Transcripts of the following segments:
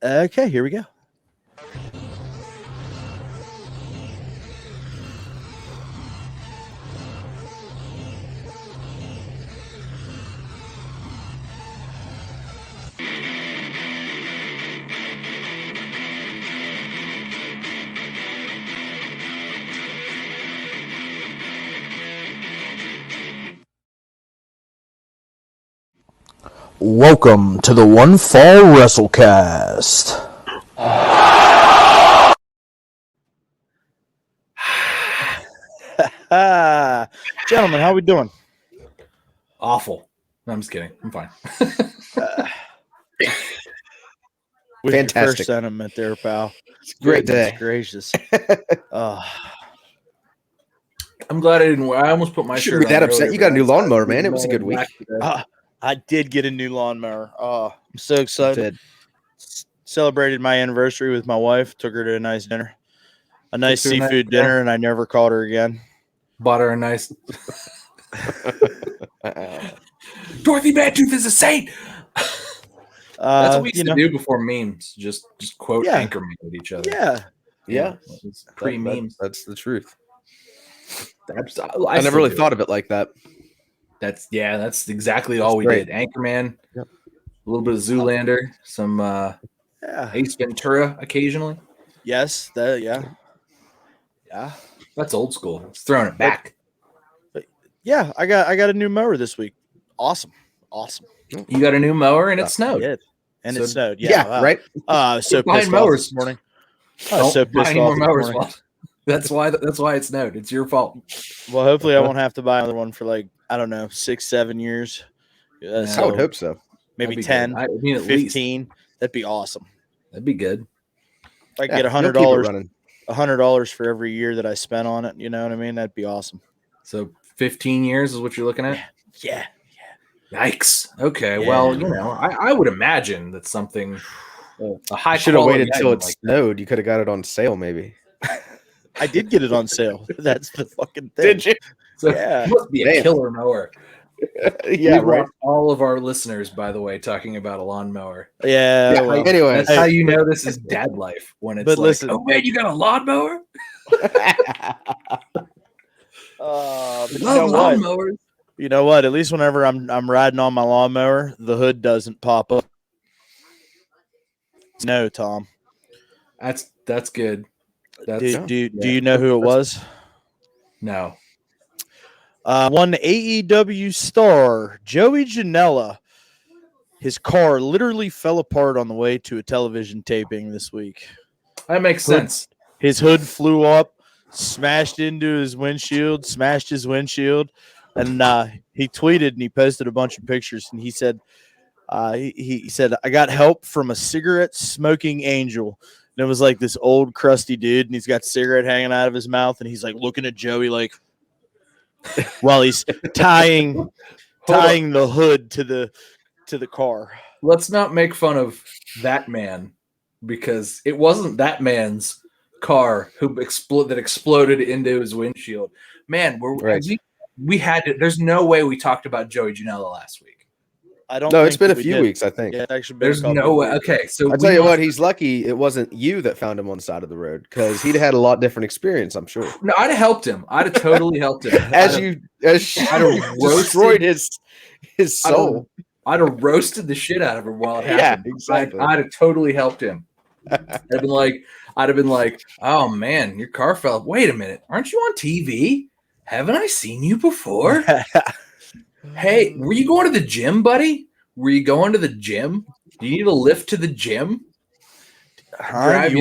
Okay, here we go. Welcome to the One Fall WrestleCast. Gentlemen, how we doing? Awful. No, I'm just kidding. I'm fine. With Fantastic. your first sentiment there, pal. Great Goodness day. gracious. I'm glad I didn't. I almost put my Shouldn't shirt be that on upset. earlier, You got a but new I decided lawnmower, to man. be It was a good week. black today. I did get a new lawnmower. I'm so excited. Did. Celebrated my anniversary with my wife. Took her to a nice dinner. A nice Took her to a nice seafood dinner. dinner, and I never called her again. Bought her a nice. Dorothy Mantooth is a saint. That's what we used to do before memes. Just quote Anchorman with each other. Yeah. Pre memes. That's the truth. I never really thought of it like that. That's exactly all we great. did. Anchorman, Yep. a little bit of Zoolander, some Ace Ventura occasionally. Yes. Yeah. That's old school. It's throwing it back. Yeah. I got a new mower this week. Awesome. You got a new mower and it snowed. I did. And So- it snowed. Yeah, Wow. right? I was so Buying pissed off mowers. this morning. I was so Don't buy pissed any more off this mowers. morning. Walt. That's why it snowed. It's your fault. Well, hopefully I won't have to buy another one for 6-7 years. Yeah. I would hope so. Maybe That'd be 10, good. I mean, at least 15. That'd be awesome. that'd be good. If I could Yeah, get you'll keep it $100, running. $100 for every year that I spent on it. You know what I mean? That'd be awesome. So 15 years is what you're looking at. Yeah. Yikes. Okay. Yeah. Well, I would imagine that something a high Should have quality waited until item it like snowed. You could have got it on sale, maybe. I did get it on sale. That's the fucking thing. you? So Yeah. it must be a Damn. killer mower. Yeah, We right. want all of our listeners, by the way, talking about a lawnmower. Yeah. Yeah, well, anyway. That's how you know this is dad life when it's But like, listen- oh man, you got a lawnmower? but you Love know what? lawnmowers. You know what? At least whenever I'm riding on my lawnmower, the hood doesn't pop up. No, Tom. That's good. That's Do you know who it was? no. One AEW star, Joey Janella. His car literally fell apart on the way to a television taping this week. That makes sense. His hood flew up, smashed into his windshield, and he tweeted and he posted a bunch of pictures. And he said, he said, I got help from a cigarette smoking angel. And it was like this old crusty dude, and he's got cigarette hanging out of his mouth, and he's like looking at Joey like while he's tying the hood to the car. Let's not make fun of that man because it wasn't that man's car that exploded into his windshield. Man, we had to. There's no way we talked about Joey Janela last week. I don't. No, it's think been a that we few did. weeks, I think. Yeah, it's actually been There's a couple no of way. weeks. Okay, so I'll tell you what, he's lucky it wasn't you that found him on the side of the road because he'd had a lot different experience, I'm sure. No, I'd have helped him. I'd have totally helped him. As you destroyed his soul. I'd have roasted the shit out of him while it happened. Yeah, exactly. I'd have totally helped him. I'd have been like, oh man, your car fell. Wait a minute, aren't you on TV? Haven't I seen you before? Hey, were you going to the gym, buddy? Were you going to the gym? Do you need a lift to the gym? Huh? Do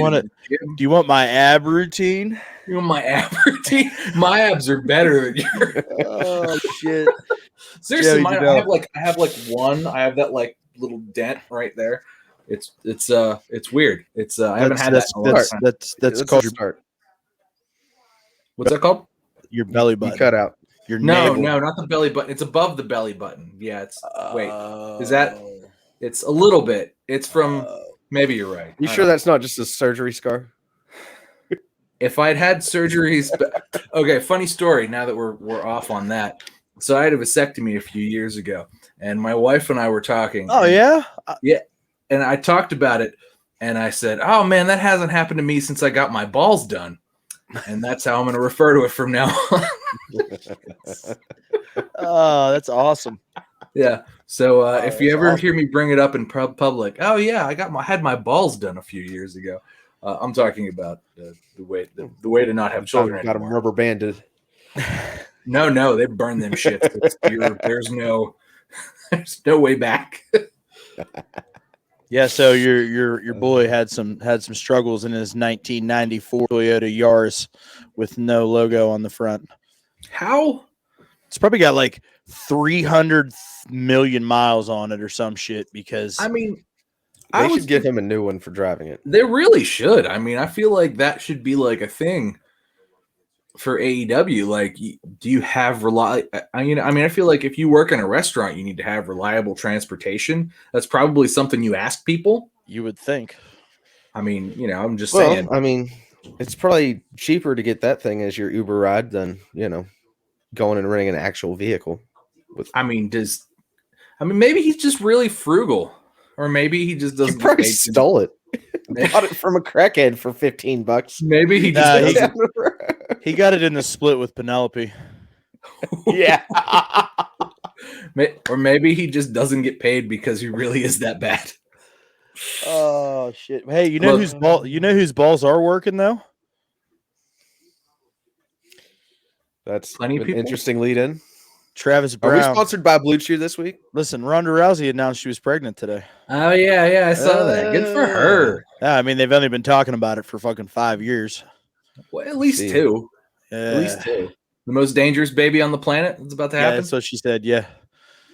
you want my ab routine? You want my ab routine? My abs are better than yours. Oh shit! Seriously, Joey, I have one. I have that like little dent right there. It's weird. It's I haven't had that. In a long time. That's called your, start. What's that called? your belly button. You cut out. Your No, navel. not the belly button. It's above the belly button. Yeah, it's wait. Is that? It's a little bit. It's from. Maybe you're right. You sure that's not just a surgery scar? If I'd had surgeries, okay. Funny story. Now that we're off on that, so I had a vasectomy a few years ago, and my wife and I were talking. Oh yeah. And I talked about it, And I said, "Oh man, that hasn't happened to me since I got my balls done." And that's how I'm going to refer to it from now on. Oh, that's awesome. Yeah. So Oh, if you that's ever awesome. hear me bring it up in public, oh yeah, I had my balls done a few years ago. I'm talking about the way to not have children Got them anymore. rubber banded. No, they burn them shits. There's no way back. Yeah, so your boy had some struggles in his 1994 Toyota Yaris with no logo on the front. How? It's probably got like 300 million miles on it or some shit because I mean, They should give him a new one for driving it. They really should. I mean, I feel like that should be like a thing for AEW. Like, do you have I feel like if you work in a restaurant, you need to have reliable transportation. That's probably something you ask people. you would think. I mean, I'm just saying. I mean, it's probably cheaper to get that thing as your Uber ride than, going and renting an actual vehicle. Maybe he's just really frugal. Or maybe he just doesn't. He probably stole it. Bought it from a crackhead for $15. Maybe he just he got it in the split with Penelope. Yeah. Or maybe he just doesn't get paid because he really is that bad. Oh shit! Hey, you know whose balls are working though? That's Plenty of an people. Interesting lead in. Travis Are Brown. we sponsored by Blue Chew this week? Listen, Ronda Rousey announced she was pregnant today. Oh yeah, I saw that. Good for her. Yeah, I mean they've only been talking about it for fucking 5 years. Well, at least two. At least two. The most dangerous baby on the planet is about to happen. That's what she said. Yeah.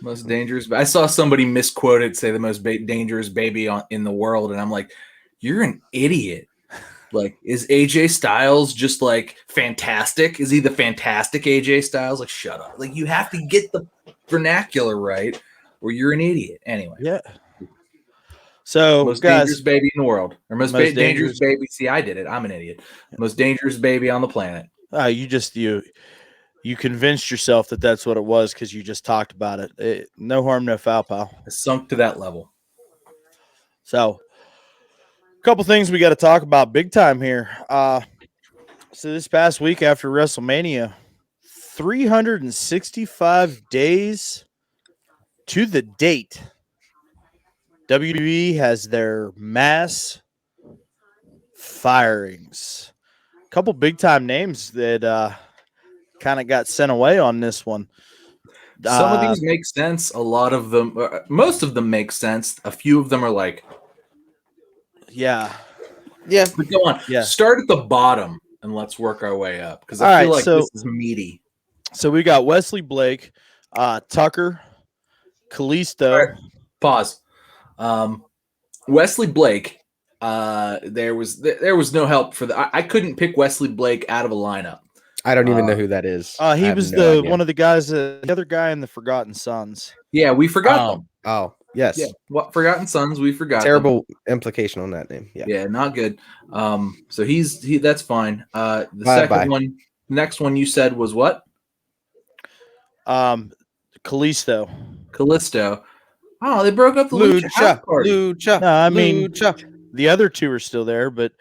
Most dangerous. I saw somebody misquote it, say the most dangerous baby in the world, and I'm like, you're an idiot. Like, is AJ Styles just like fantastic? Is he the fantastic AJ Styles? Like, shut up. Like, you have to get the vernacular right, or you're an idiot. Anyway. Yeah. So, most guys, dangerous baby in the world, or most dangerous baby. See, I did it. I'm an idiot. Most dangerous baby on the planet. You convinced yourself that that's what it was because you just talked about it. No harm, no foul, pal. It sunk to that level. So, a couple things we got to talk about big time here. So this past week after WrestleMania, 365 days to the date, WWE has their mass firings. A couple big time names that kind of got sent away on this one. Some of these make sense. A lot of them, most of them make sense. A few of them are like, yeah. But go on. Yeah. Start at the bottom and let's work our way up because I feel like this is meaty. So we got Wesley Blake, Tucker, Kalisto. Right. Pause. Wesley Blake. There was no help for that. I couldn't pick Wesley Blake out of a lineup. I don't even know who that is. He was one of the guys, the other guy in the Forgotten Sons. Yeah, we forgot them. Oh, yes. Yeah. What Forgotten Sons? We forgot. Terrible implication on that name. Yeah. Yeah, not good. So he's that's fine. The second one, next one you said was what? Callisto. Oh, they broke up the Lucha Party. Lucha. No, I mean the other two are still there, but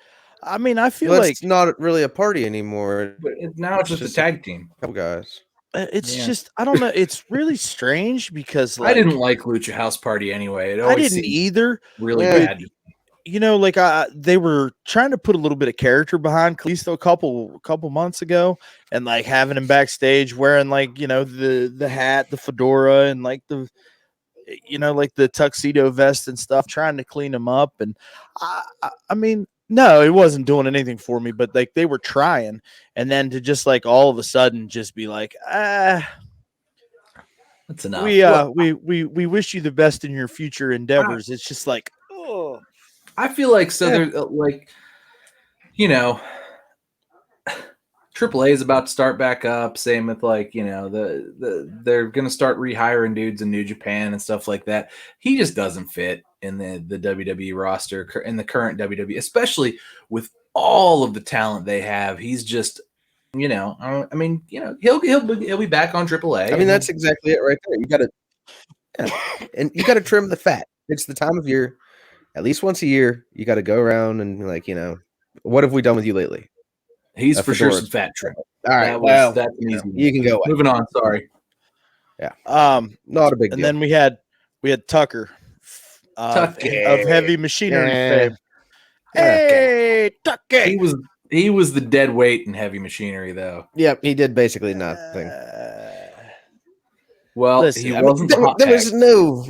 I mean I feel like it's not really a party anymore. But now it's just a tag team. Couple guys. It's just I don't know. It's really strange because I didn't like Lucha House Party anyway. I didn't either. Really bad. They were trying to put a little bit of character behind Kalisto a couple months ago, and like having him backstage wearing the hat, the fedora, and like the tuxedo vest and stuff, trying to clean him up. And I mean, no, it wasn't doing anything for me, but like they were trying, and then to just like all of a sudden just be like, that's enough. We wish you the best in your future endeavors. It's just like, oh. I feel like there's like, AAA is about to start back up. Same with like, they're gonna start rehiring dudes in New Japan and stuff like that. He just doesn't fit in the WWE roster in the current WWE, especially with all of the talent they have. He's just, he'll be back on AAA. I mean, that's exactly it right there. You got to trim the fat. It's the time of year at least once a year, you got to go around and like, what have we done with you lately? He's A for sure fedora. some fat trim. All right, well, That's an easy you can go away. Moving on. Sorry. Not a big And deal. then we had Tucker, Tucker. of Heavy Machinery fame. Hey, Tucker. He was the dead weight in Heavy Machinery, though. Yep, he did basically nothing. Well, listen, he I mean, wasn't the hot There tag. was no,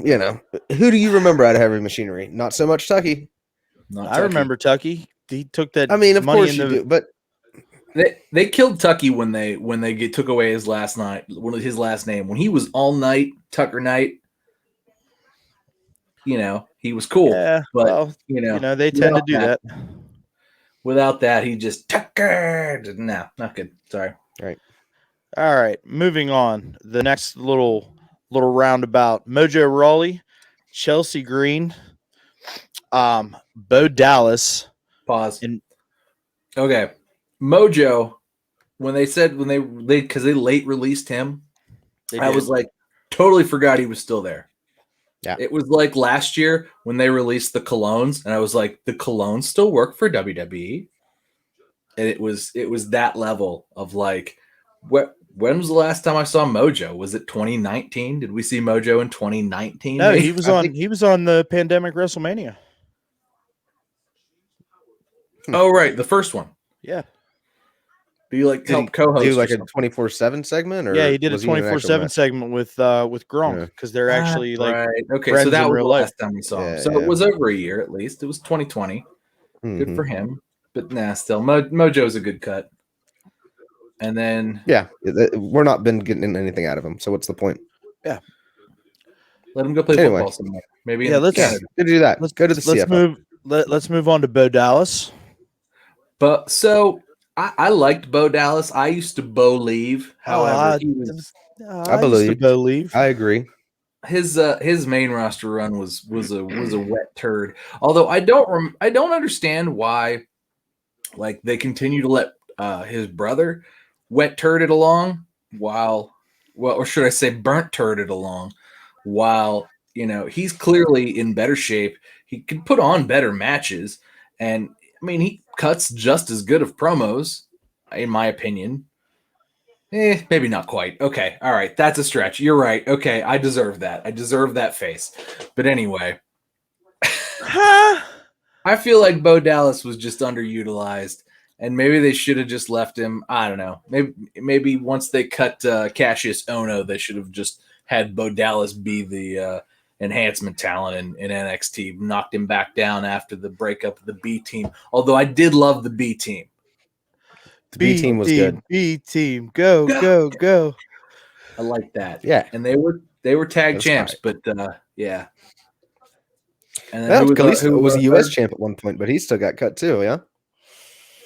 who do you remember out of Heavy Machinery? Not so much Tucky. Not I Tucky. remember Tucky. He took that. I mean, of money course in you the, do, but They killed Tucky when they took away his last name. When he was All Night Tucker Knight, he was cool. Yeah, but well, they tend to do that. Without that, he just Tucker. No, not good. Sorry. right. All right, moving on. The next little roundabout: Mojo Rawley, Chelsea Green, Bo Dallas. Pause. And okay, Mojo. When they late released him, I was like, totally forgot he was still there. Yeah. It was like last year when they released the colognes, and I was like, the colognes still work for WWE. And it was that level of like, when was the last time I saw Mojo? Was it 2019? Did we see Mojo in 2019? No, he was on the Pandemic WrestleMania. Oh, right, the first one. Yeah. Do you like help co-host? Do like a 24/7 segment, or yeah, he did a was in an actual 24/7 match? segment with Gronk because they're actually like right. Okay, friends so that in was real the life. last time we saw him. Yeah, So it was over a year at least. It was 2020. Good for him. But still, Mojo's a good cut. And then we're not been getting anything out of him. So what's the point? Yeah, let him go play football somewhere. Maybe let's Canada. Go do that. Let's go to the let's CFL. Let's move on to Bo Dallas. But so I liked Bo Dallas. I used to Bo leave. However, he was. I believe Bo leave. I agree. His main roster run was a wet turd. Although I don't understand why, like, they continue to let his brother wet turd it along or should I say burnt turd it along, while he's clearly in better shape. He could put on better matches, and I mean he cuts just as good of promos, in my opinion. Maybe not quite. Okay. All right. That's a stretch. You're right. Okay. I deserve that. I deserve that face. But anyway, I feel like Bo Dallas was just underutilized, and maybe they should have just left him. I don't know. Maybe once they cut Cassius Ohno, they should have just had Bo Dallas be the enhancement talent in NXT, knocked him back down after the breakup of the B team. Although I did love the B team. The B team was good. B team, go. I like that. Yeah, and they were tag champs, right. but yeah. And then Kalisto was a U.S. champ at one point, but he still got cut too. Yeah.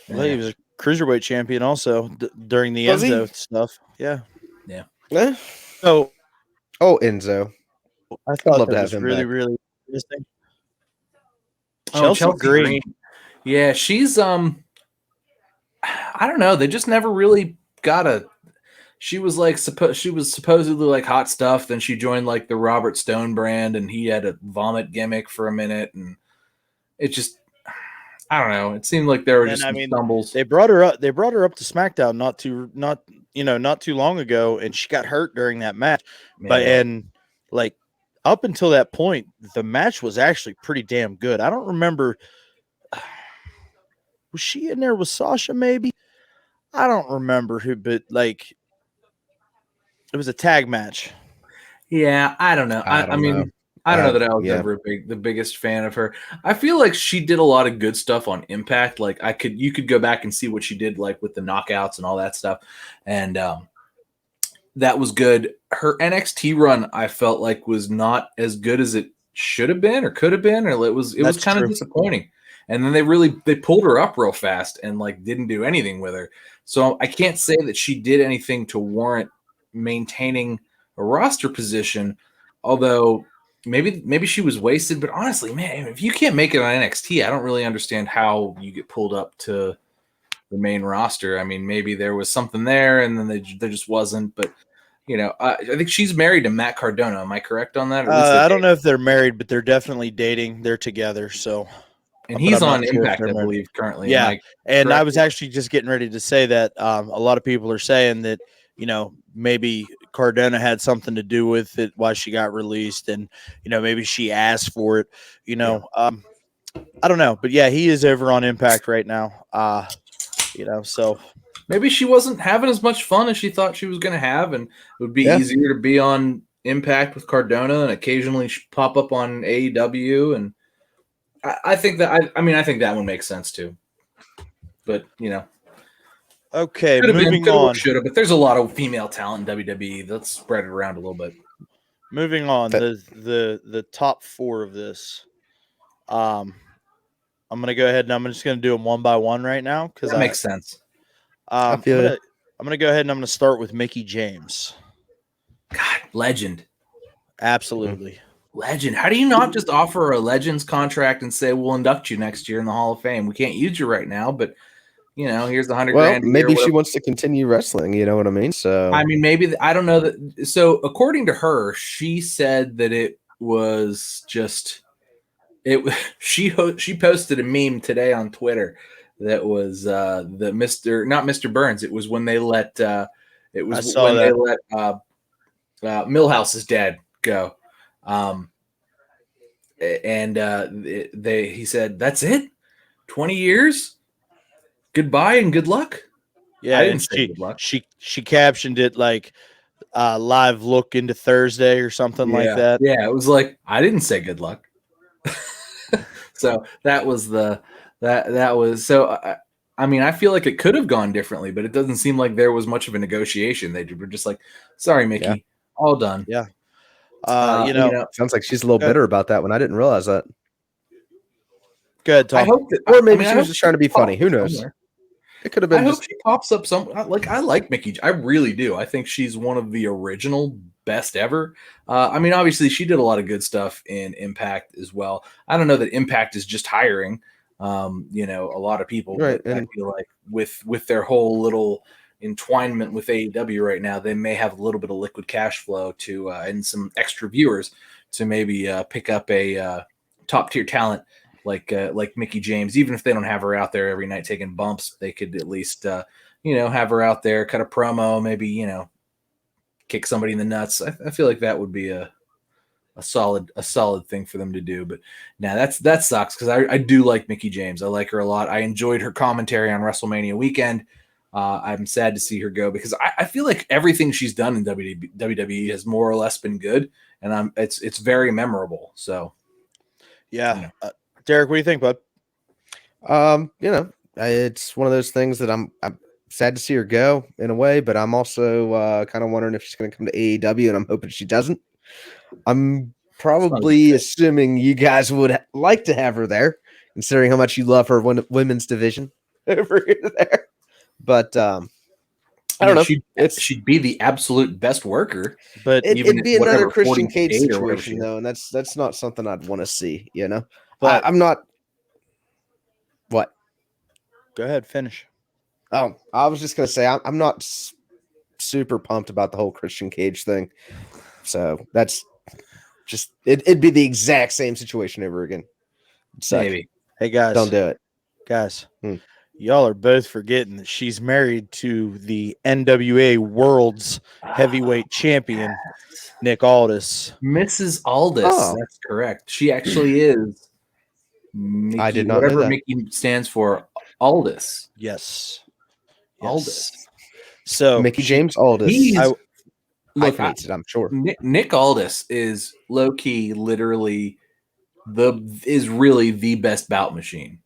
Well, he was a cruiserweight champion also during the Enzo stuff. Yeah. So, Enzo. I thought love that to have was him really, back. really interesting. Chelsea Green. Yeah, she's I don't know. They just never really got a. She was supposedly like hot stuff. Then she joined like the Robert Stone brand, and he had a vomit gimmick for a minute, and it just, I don't know. It seemed like there were some stumbles. They brought her up. They brought her up to SmackDown not too long ago, and she got hurt during that match. Yeah. But like up until that point, the match was actually pretty damn good. I don't remember. Was she in there with Sasha? Maybe I don't remember who, but like it was a tag match. Yeah, I don't know. I mean, I don't know that I was ever the biggest fan of her. I feel like she did a lot of good stuff on Impact. Like you could go back and see what she did, like with the knockouts and all that stuff, and that was good. Her NXT run, I felt like, was not as good as it should have been or could have been, or it was kind of disappointing. And then they pulled her up real fast and like didn't do anything with her. So I can't say that she did anything to warrant maintaining a roster position, although maybe she was wasted. But honestly, man, if you can't make it on NXT, I don't really understand how you get pulled up to the main roster. I mean, maybe there was something there and then there just wasn't. But I think she's married to Matt Cardona. Am I correct on that? Or at least I don't know if they're married, but they're definitely dating. They're together. So, and but he's I'm on not sure if Impact, they're I married. believe, currently. Yeah, Am I and I correct? was actually just getting ready to say that a lot of people are saying that maybe Cardona had something to do with it why she got released, and maybe she asked for it. I don't know, but yeah, he is over on Impact right now. So Maybe she wasn't having as much fun as she thought she was going to have, and it would be Yeah. easier to be on Impact with Cardona and occasionally pop up on AEW. And I think that I think that one makes sense too. But okay, could have been, moving could have, on. should have. But there's a lot of female talent in WWE. Let's spread it around a little bit. Moving on, That- the top 4 of this. I'm gonna go ahead and I'm just gonna do them one by one right now because That makes sense. I feel ya. I'm gonna go ahead and I'm gonna start with Mickey James. God, legend. Absolutely. Legend. How do you not just offer a Legends contract and say we'll induct you next year in the Hall of Fame? We can't use you right now, but here's the $100 Well, grand. maybe she wants to continue wrestling. You know what I mean? So I mean, maybe I don't know that. So according to her, she said that it was just it. She posted a meme today on Twitter that was the not Mr. Burns. It was when they let I saw when they that. let Millhouse's dad go. He said, "That's it, 20 years, goodbye and good luck." Yeah, I didn't and say good luck. she captioned it like live look into Thursday or something like that. Yeah, it was like I didn't say good luck. So that was that was so. I mean, I feel like it could have gone differently, but it doesn't seem like there was much of a negotiation. They were just like, "Sorry, Mickey, Yeah. all done." Yeah. sounds like she's a little bitter about that one. I didn't realize that. Go ahead, Tom. I hope that, Or maybe I she was hope just trying to be funny. pops Who up knows? somewhere. It could have I been hope just she pops up some I like Mickey. I really do. I think she's one of the original best ever. I mean, obviously, she did a lot of good stuff in Impact as well. I don't know that Impact is just hiring. A lot of people. Right, But I and- feel like with their whole little entwinement with AEW right now, they may have a little bit of liquid cash flow to and some extra viewers to maybe pick up a top tier talent like Mickey James. Even if they don't have her out there every night taking bumps, they could at least have her out there, cut a promo, maybe kick somebody in the nuts. I feel like that would be a solid thing for them to do. But now that sucks because I do like Mickey James. I like her a lot. I enjoyed her commentary on WrestleMania weekend. I'm sad to see her go because I feel like everything she's done in WWE has more or less been good, and it's very memorable. So Yeah. Derek, what do you think, bud? It's one of those things that I'm sad to see her go in a way, but I'm also kind of wondering if she's going to come to AEW, and I'm hoping she doesn't. I'm probably assuming you guys would like to have her there, considering how much you love her women's division over there. But I don't know. She'd be the absolute best worker. But It'd be another Christian Cage 48 or whatever situation, though, and that's not something I'd want to see. But I'm not. What? Go ahead, finish. Oh, I was just gonna say I'm not super pumped about the whole Christian Cage thing. So that's just it'd be the exact same situation over again. Maybe. Hey guys, Don't do it, guys. Y'all are both forgetting that she's married to the NWA World's Heavyweight Champion, Nick Aldis. Mrs. Aldis. Oh. That's correct. She actually is. Mickey, I did not know whatever that. Mickey stands for. Aldis. Yes. Aldis. So Mickey James Aldis. Look, hyphenated, I'm sure. Nick Aldis is low key, literally really the best bout machine,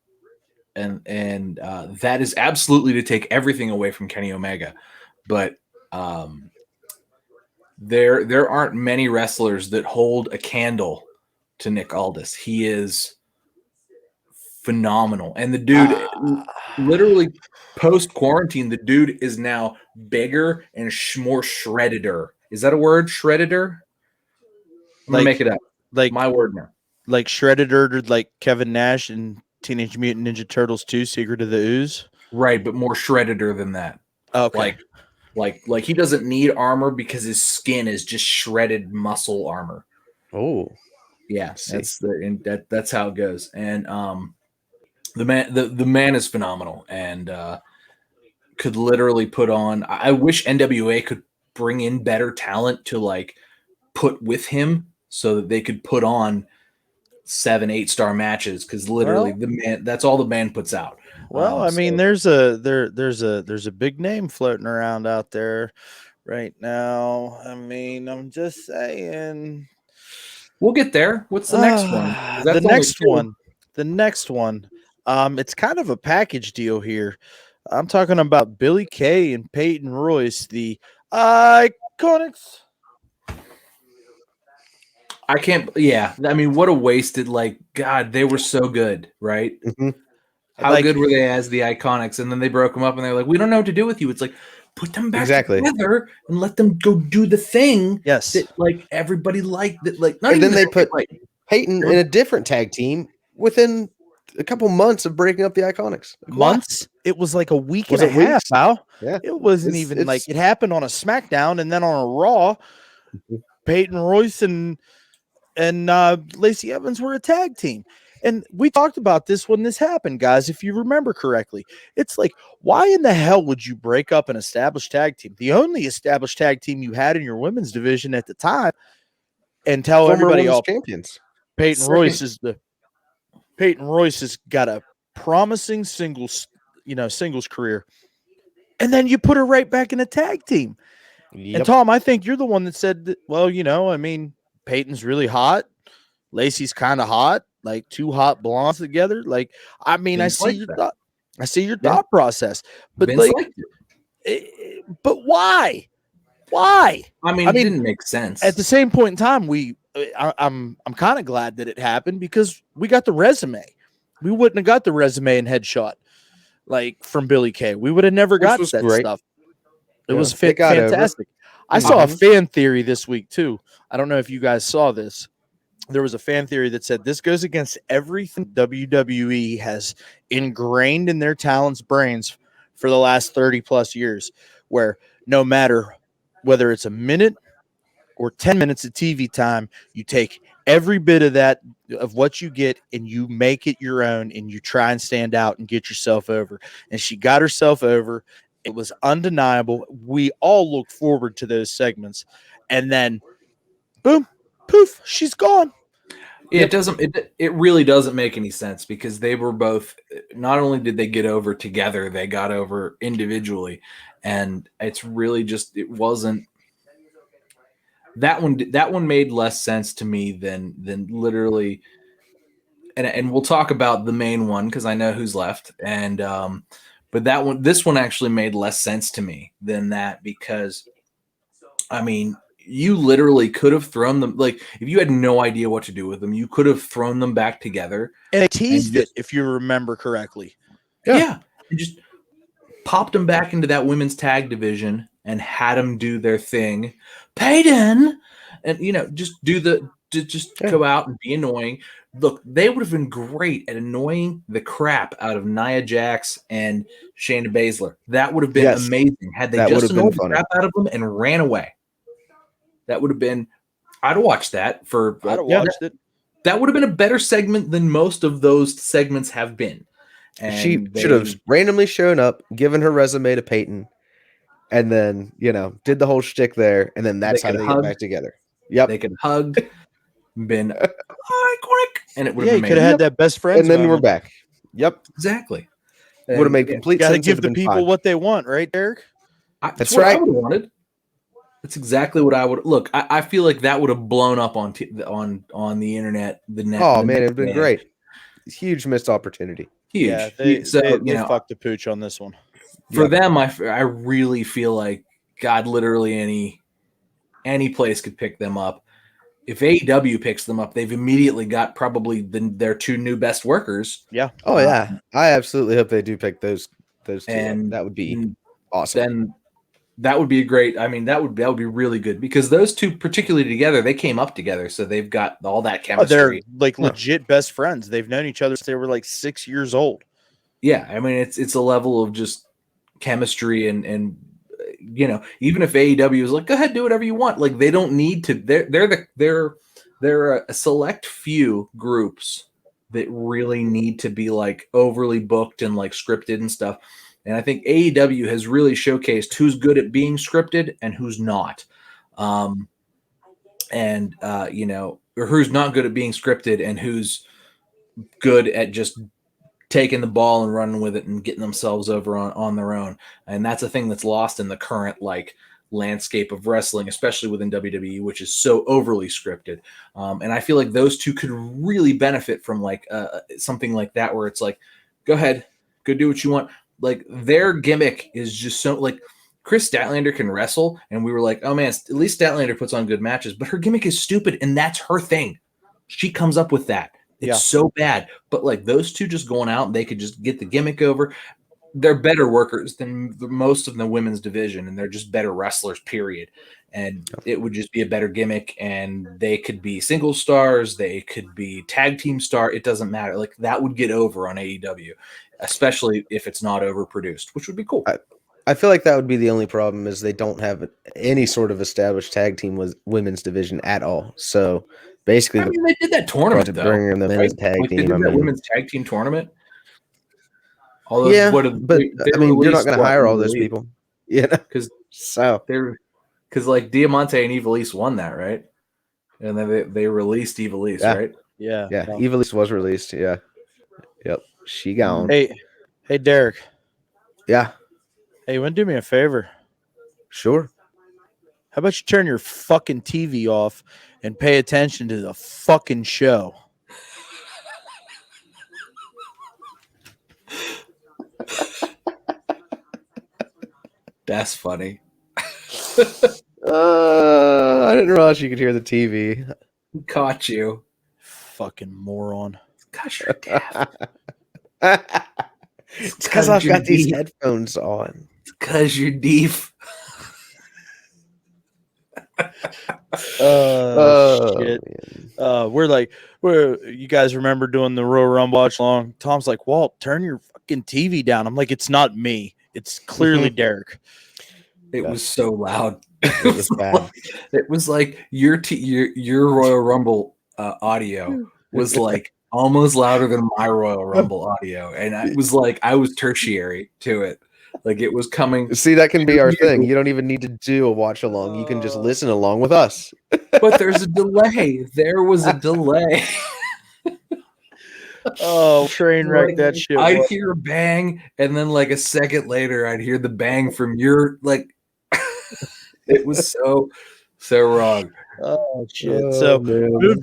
and that is absolutely to take everything away from Kenny Omega, but there aren't many wrestlers that hold a candle to Nick Aldis. He is phenomenal, and the dude literally post quarantine, the dude is now bigger and more shreddider. Is that a word? Shreddider? I'm gonna make it up. Like my word now. Like shreddider, like Kevin Nash and Teenage Mutant Ninja Turtles 2: Secret of the Ooze. Right, but more shreddider than that. Okay. Like Like he doesn't need armor because his skin is just shredded muscle armor. Oh, Yeah, that's how it goes. And the man is phenomenal and could literally put on. I wish NWA could bring in better talent to like put with him so that they could put on 7-8 star matches because literally the man, that's all the man puts out. Well, I mean, there's a big name floating around out there right now. I mean, I'm just saying. We'll get there. What's the next one? The next one. It's kind of a package deal here. I'm talking about Billy Kay and Peyton Royce, the Iconics. I can't. Yeah, I mean, what a wasted. Like, God, they were so good, right? Mm-hmm. How good were they as the Iconics? And then they broke them up, and they're like, "We don't know what to do with you." It's like, put them back together and let them go do the thing. Yes, that like everybody liked. That like, and then they put Peyton in a different tag team within a couple months of breaking up the Iconics. Months? It was like a week and a half. Pal. Yeah, it wasn't even like it happened on a SmackDown, and then on a Raw, Peyton Royce and Lacey Evans were a tag team. And we talked about this when this happened, guys, if you remember correctly. It's like, why in the hell would you break up an established tag team? The only established tag team you had in your women's division at the time, and tell everybody else champions. Peyton Royce has got a promising singles career. And then you put her right back in a tag team. Yep. And Tom, I think you're the one that said that, well, I mean, Peyton's really hot. Lacey's kind of hot. Like two hot blondes together. Like, I mean, I see your thought process, but Vince but why? Why? I mean, it didn't make sense. At the same point in time, I'm kind of glad that it happened because we got the resume. We wouldn't have got the resume and headshot like from Billy Kay. We would have never got that stuff. It was fantastic. I saw a fan theory this week too. I don't know if you guys saw this. There was a fan theory that said this goes against everything WWE has ingrained in their talents' brains for the last 30 plus years, where no matter whether it's a minute or 10 minutes of TV time, you take every bit of that, of what you get, and you make it your own, and you try and stand out and get yourself over. And she got herself over. It was undeniable. We all look forward to those segments. And then, boom, poof, she's gone. It really doesn't make any sense because they were both, not only did they get over together, they got over individually. And it's really just, it wasn't that one made less sense to me than literally. And we'll talk about the main one because I know who's left. And, but this one actually made less sense to me than that because, I mean, you literally could have thrown them, like, if you had no idea what to do with them, you could have thrown them back together. And they teased it, if you remember correctly. Yeah. And just popped them back into that women's tag division and had them do their thing. Peyton! And, just go out and be annoying. Look, they would have been great at annoying the crap out of Nia Jax and Shayna Baszler. That would have been amazing had they just annoyed the crap out of them and ran away. That would have been, I'd watch that for. I'd have watched it. That would have been a better segment than most of those segments have been. And she should have randomly shown up, given her resume to Peyton, and then, did the whole shtick there. And then that's how they get back together. Yep. They could hug, been iconic, and it would have been could have had that best friend. And then we're back. Yep. Exactly. Would have made complete sense. Got to give the people what they want, right, Derek? That's right. I would have wanted. That's exactly what I would look. I feel like that would have blown up on the internet. Oh man, it'd been great. Huge missed opportunity. Huge. Yeah, they fucked the pooch on this one. For them, I really feel like God, literally any place could pick them up. If AEW picks them up, they've immediately got probably their two new best workers. Yeah. Oh yeah, I absolutely hope they do pick those two. And that would be awesome. Then that would be great. I mean, that would be really good because those two, particularly together, they came up together, so they've got all that chemistry. They're like legit best friends. They've known each other since they were like 6 years old. Yeah, I mean, it's a level of just chemistry and even if AEW is like, go ahead, do whatever you want. Like they don't need to. They're a select few groups that really need to be like overly booked and like scripted and stuff. And I think AEW has really showcased who's good at being scripted and who's not. Or who's not good at being scripted and who's good at just taking the ball and running with it and getting themselves over on their own. And that's a thing that's lost in the current like landscape of wrestling, especially within WWE, which is so overly scripted. And I feel like those two could really benefit from like something like that, where it's like, go ahead, go do what you want. Like their gimmick is just so like Chris Statlander can wrestle. And we were like, oh man, at least Statlander puts on good matches, but her gimmick is stupid. And that's her thing. She comes up with that. It's so bad. But like those two just going out and they could just get the gimmick over. They're better workers than most of the women's division, and they're just better wrestlers, period. And it would just be a better gimmick, and they could be single stars. They could be tag team star. It doesn't matter. Like that would get over on AEW, especially if it's not overproduced, which would be cool. I feel like that would be the only problem is they don't have any sort of established tag team with women's division at all. So basically, I mean, they did that tournament though. Bring in the men's tag like team. They did that women's tag team tournament. All those, but I mean, you're not going to hire all those people, because so because like Diamante and Ivelisse won that, right? And then they released Ivelisse, right? Yeah. Ivelisse was released. Yeah, yep, she gone. Hey, Derek. Yeah. Hey, you want to do me a favor? Sure. How about you turn your fucking TV off and pay attention to the fucking show? That's funny. I didn't realize you could hear the TV. Caught you. Fucking moron. Gosh, you're deaf. It's because I've got these headphones on. It's because you're deaf. Shit. We're you guys remember doing the Royal Rumble watch long? Tom's like, Walt, turn your fucking TV down. I'm like, it's not me. It's clearly Derek. It was so loud. It was bad. It was like your Royal Rumble audio was like almost louder than my Royal Rumble audio, and I was like, I was tertiary to it. Like it was coming. See, that can be our thing. You don't even need to do a watch along. You can just listen along with us. But there's a delay. There was a delay. Oh, train wreck that shit. I'd hear a bang, and then like a second later, I'd hear the bang from your like. It was so wrong. Oh shit! So moving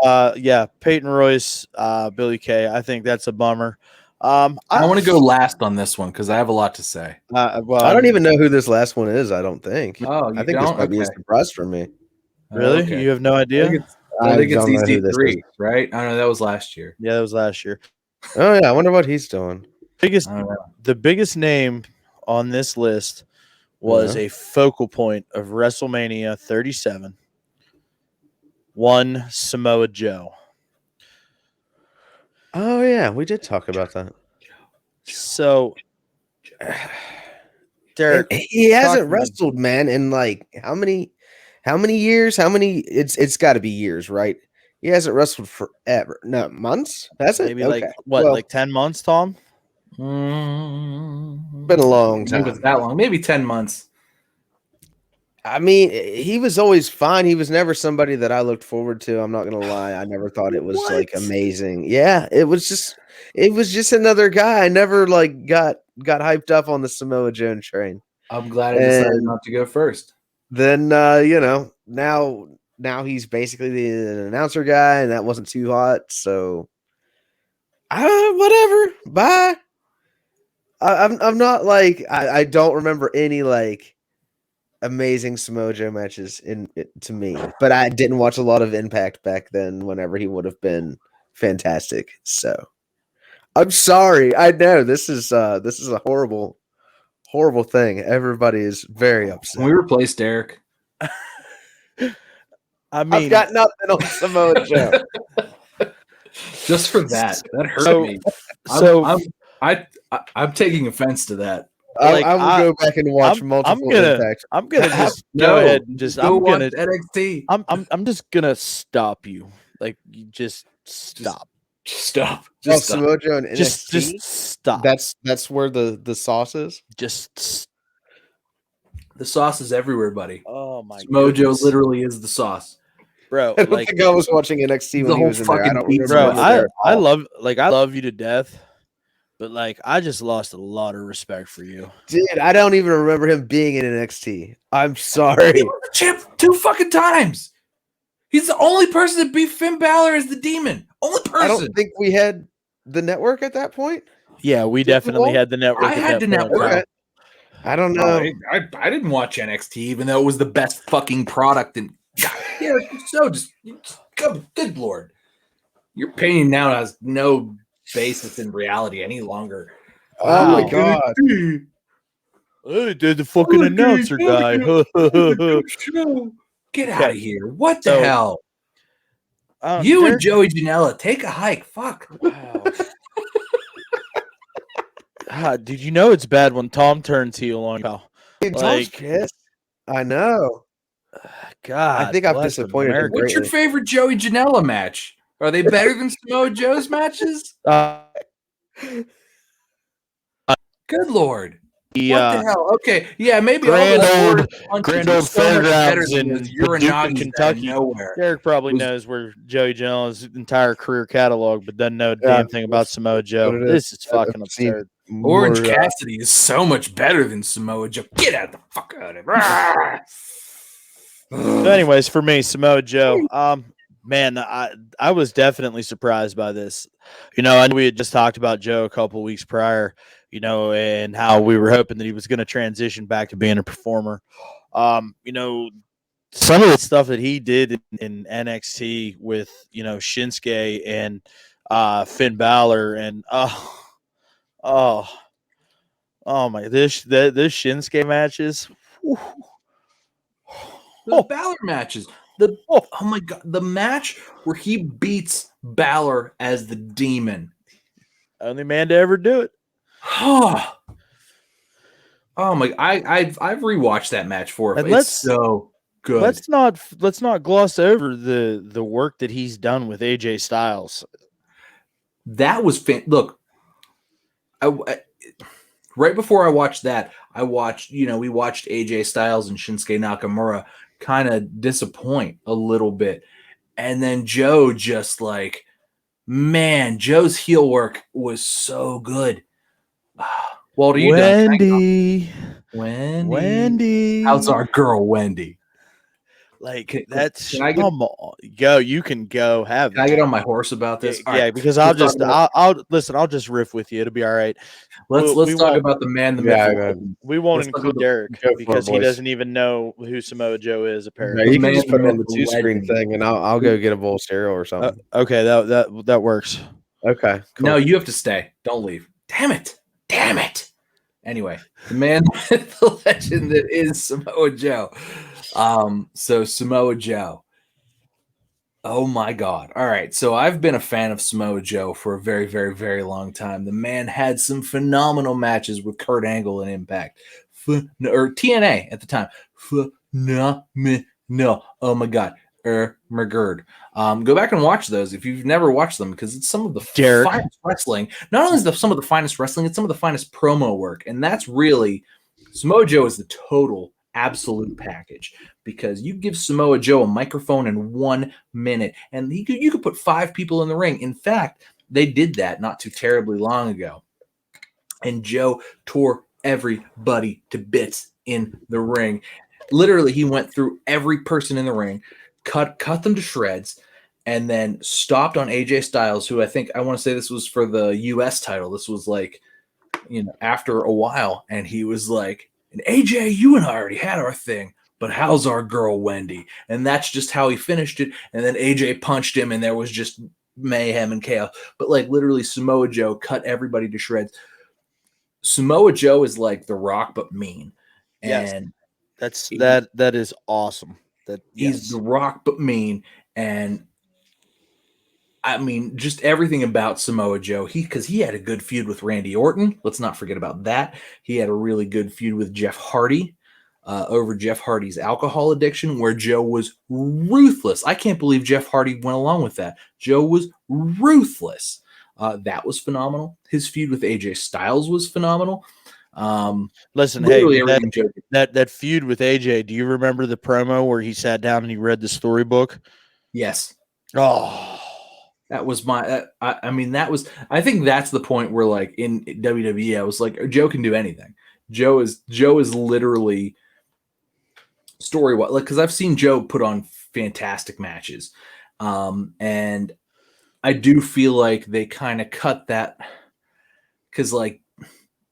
on. Peyton Royce, Billy Kay. I think that's a bummer. I want to go last on this one because I have a lot to say. Well, I don't even know who this last one is. I don't think. Oh, I think this might be a surprise for me. Really? Okay. You have no idea? I think it's EC3, right? I don't know. That was last year. Yeah, that was last year. Oh yeah, I wonder what he's doing. The biggest name on this list was a focal point of WrestleMania 37. One Samoa Joe. Oh yeah, we did talk about that. So, Derek, he hasn't wrestled, man, in like how many years? It's got to be years, right? He hasn't wrestled forever. No, months? Has it? Maybe like 10 months, Tom? Been a long time. Maybe it's that long. Maybe 10 months. I mean, he was always fine. He was never somebody that I looked forward to. I'm not gonna lie. I never thought it was like amazing. Yeah, it was just another guy. I never like got hyped up on the Samoa Joe train. I'm glad I decided not to go first. Then now he's basically the announcer guy, and that wasn't too hot. So, whatever. Bye. I'm not like I don't remember any like amazing Samoa Joe matches to me, but I didn't watch a lot of Impact back then. Whenever he would have been fantastic, so I'm sorry. I know this is a horrible thing. Everybody is very upset. Can we replace Derek? I mean, I've got nothing on Samoa Joe. Just for that hurt me. I'm taking offense to that. I will go back and watch multiple Impacts. I'm gonna just go ahead and just I'm gonna NXT. I'm just gonna stop you. Like you just stop. Just stop. Just stop. Samoa Joe and NXT. Just stop. That's where the sauce is. The sauce is everywhere, buddy. Oh my god. Samoa Joe literally is the sauce. Bro, I don't think I was watching NXT when he was in there. I don't remember. Bro, I love you to death, but like I just lost a lot of respect for you. Dude, I don't even remember him being in NXT. I'm sorry. He was the champ 2 fucking times. He's the only person that beat Finn Balor as the Demon. Only person. I don't think we had the network at that point. Yeah, we definitely had the network. I had the network. Okay. I don't know. I didn't watch NXT, even though it was the best fucking product. And yeah, so just good lord, your opinion now has no basis in reality any longer. Oh my god! Hey, did the fucking announcer guy? Get out of here! What the hell? You and Joey Janella, take a hike. Fuck. Wow. Did you know it's bad when Tom turns heel on you? Like, I know. God, I think I'm disappointed. What's your favorite Joey Janela match? Are they better than Samoa Joe's matches? Good lord. What the hell? Okay, yeah, maybe Grand Old Fairgrounds in Urinagi, Kentucky. Derek probably knows where Joey Janela's entire career catalog, but doesn't know a damn thing about Samoa Joe. This is fucking absurd. Orange Cassidy is so much better than Samoa Joe. Get out the fuck out of it. So anyways, for me, Samoa Joe, man, I was definitely surprised by this. You know, I know we had just talked about Joe a couple weeks prior, you know, and how we were hoping that he was going to transition back to being a performer. You know, some of the stuff that he did in NXT with, you know, Shinsuke and Finn Balor and oh my, this Shinsuke matches. Whew. The Balor matches. Oh my god, the match where he beats Balor as the Demon. Only man to ever do it. Oh my! I've rewatched that match for it. It's so good. Let's not gloss over the work that he's done with AJ Styles. That was look. Right before I watched that, we watched AJ Styles and Shinsuke Nakamura kind of disappoint a little bit, and then Joe just like, man, Joe's heel work was so good. Walter, you Wendy. How's our girl Wendy? Like that's come on, go. You can go. Can I get on my horse about this? Yeah, because I'll listen. I'll just riff with you. It'll be all right. Let's talk about the man. We won't include Derek because he doesn't even know who Samoa Joe is. Apparently, you can just put it on the 2-screen thing, and I'll go get a bowl of cereal or something. Okay, that works. Okay, cool. No, you have to stay. Don't leave. Damn it. Anyway, the man, the legend that is Samoa Joe. So Samoa Joe. Oh my God. All right. So I've been a fan of Samoa Joe for a very, very, very long time. The man had some phenomenal matches with Kurt Angle and Impact. Or TNA at the time. No. Oh my God. McGird. Go back and watch those if you've never watched them, because it's some of the finest wrestling. Not only is some of the finest wrestling, it's some of the finest promo work. And that's really, Samoa Joe is the total absolute package, because you give Samoa Joe a microphone in 1 minute and you could put 5 people in the ring. In fact, they did that not too terribly long ago. And Joe tore everybody to bits in the ring. Literally, he went through every person in the ring, cut them to shreds, and then stopped on AJ Styles, who I want to say this was for the US title. This was like, after a while, and he was like, and AJ, you and I already had our thing, but how's our girl Wendy? And that's just how he finished it. And then AJ punched him, and there was just mayhem and chaos. But like literally, Samoa Joe cut everybody to shreds. Samoa Joe is like The Rock, but mean. And that is awesome. He's The Rock, but mean. And I mean, just everything about Samoa Joe. Because he had a good feud with Randy Orton. Let's not forget about that. He had a really good feud with Jeff Hardy over Jeff Hardy's alcohol addiction, where Joe was ruthless. I can't believe Jeff Hardy went along with that. Joe was ruthless. That was phenomenal. His feud with AJ Styles was phenomenal. Listen, literally hey, everything Joe did. that feud with AJ, do you remember the promo where he sat down and he read the storybook? Yes. Oh, That was my. I mean, that was. I think that's the point where, like in WWE, I was like, Joe can do anything. Joe is literally story what, like, because I've seen Joe put on fantastic matches, and I do feel like they kind of cut that because like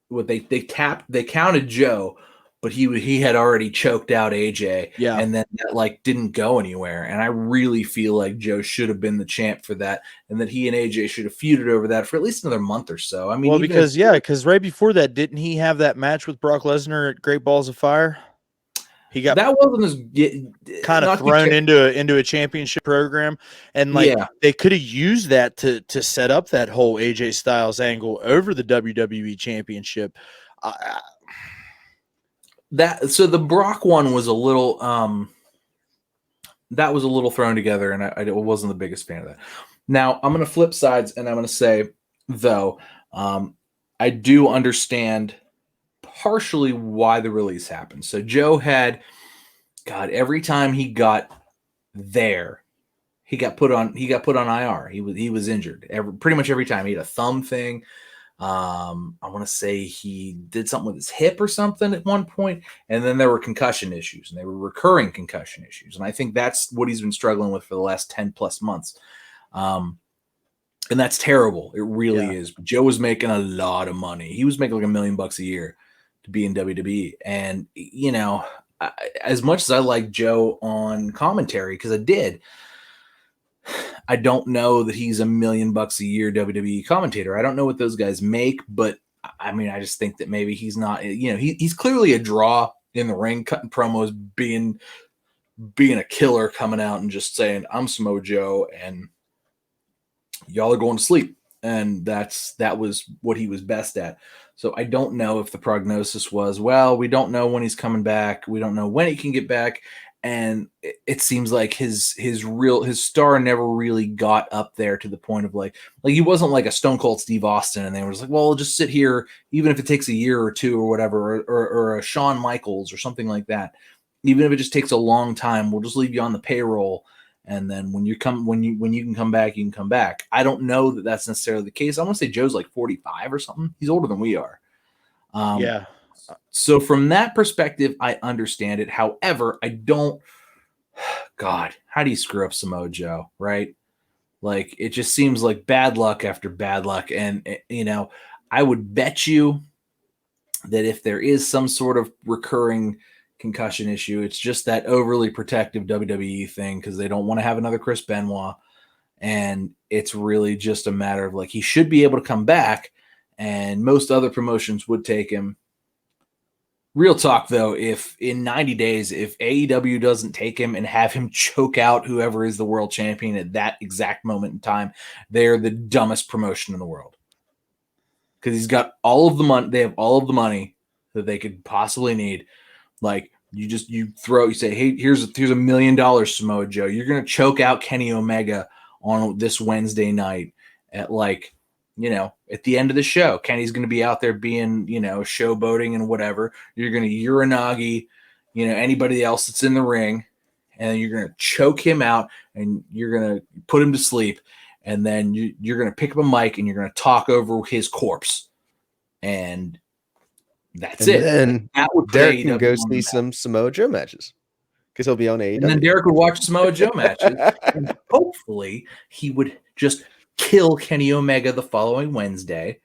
what they counted Joe, but he had already choked out AJ, yeah. and then that like didn't go anywhere. And I really feel like Joe should have been the champ for that, and that he and AJ should have feuded over that for at least another month or so. I mean, Well, because right before that, didn't he have that match with Brock Lesnar at Great Balls of Fire? He got that wasn't as kind of thrown into a championship program, and like they could have used that to set up that whole AJ Styles angle over the WWE championship. So the Brock one was a little that was a little thrown together, and I wasn't the biggest fan of that. Now I'm going to flip sides, and I'm going to say though I do understand partially why the release happened. So Joe had, God, every time he got there, he got put on IR. He was injured pretty much every time. He had a thumb thing. I want to say he did something with his hip or something at one point, and then there were concussion issues, and they were recurring concussion issues. And I think that's what he's been struggling with for the last 10 plus months. And that's terrible. It really is. But Joe was making a lot of money. He was making like $1 million a year to be in WWE. And, you know, as much as I like Joe on commentary, because I did, I don't know that he's $1 million a year WWE commentator. I don't know what those guys make, but I mean, I just think that maybe he's not, you know, he's clearly a draw in the ring, cutting promos, being a killer, coming out and just saying, I'm Samoa Joe and y'all are going to sleep. And that was what he was best at. So I don't know if the prognosis was, well, we don't know when he's coming back. We don't know when he can get back. And it seems like his star never really got up there to the point of like he wasn't like a Stone Cold Steve Austin, and they were just like, well, we'll just sit here, even if it takes a year or two or whatever, or a Shawn Michaels or something like that. Even if it just takes a long time, we'll just leave you on the payroll, and then when you can come back, you can come back. I don't know that that's necessarily the case. I want to say Joe's like 45 or something. He's older than we are. Yeah. So from that perspective, I understand it. However, I don't. God, how do you screw up Samoa Joe, right? Like, it just seems like bad luck after bad luck. And, you know, I would bet you that if there is some sort of recurring concussion issue, it's just that overly protective WWE thing because they don't want to have another Chris Benoit. And it's really just a matter of like, he should be able to come back, and most other promotions would take him. Real talk, though, if in 90 days, if AEW doesn't take him and have him choke out whoever is the world champion at that exact moment in time, they're the dumbest promotion in the world. Because he's got all of the money. They have all of the money that they could possibly need. Like, you say, hey, here's $1 million, Samoa Joe. You're going to choke out Kenny Omega on this Wednesday night at like, you know, at the end of the show. Kenny's going to be out there being, you know, showboating and whatever. You're going to Uranagi, you know, anybody else that's in the ring, and you're going to choke him out, and you're going to put him to sleep, and then you're going to pick up a mic and you're going to talk over his corpse, and that's it. Then Derek can go see some Samoa Joe matches because he'll be on AEW. And then Derek would watch Samoa Joe matches, and hopefully he would just kill Kenny Omega the following Wednesday.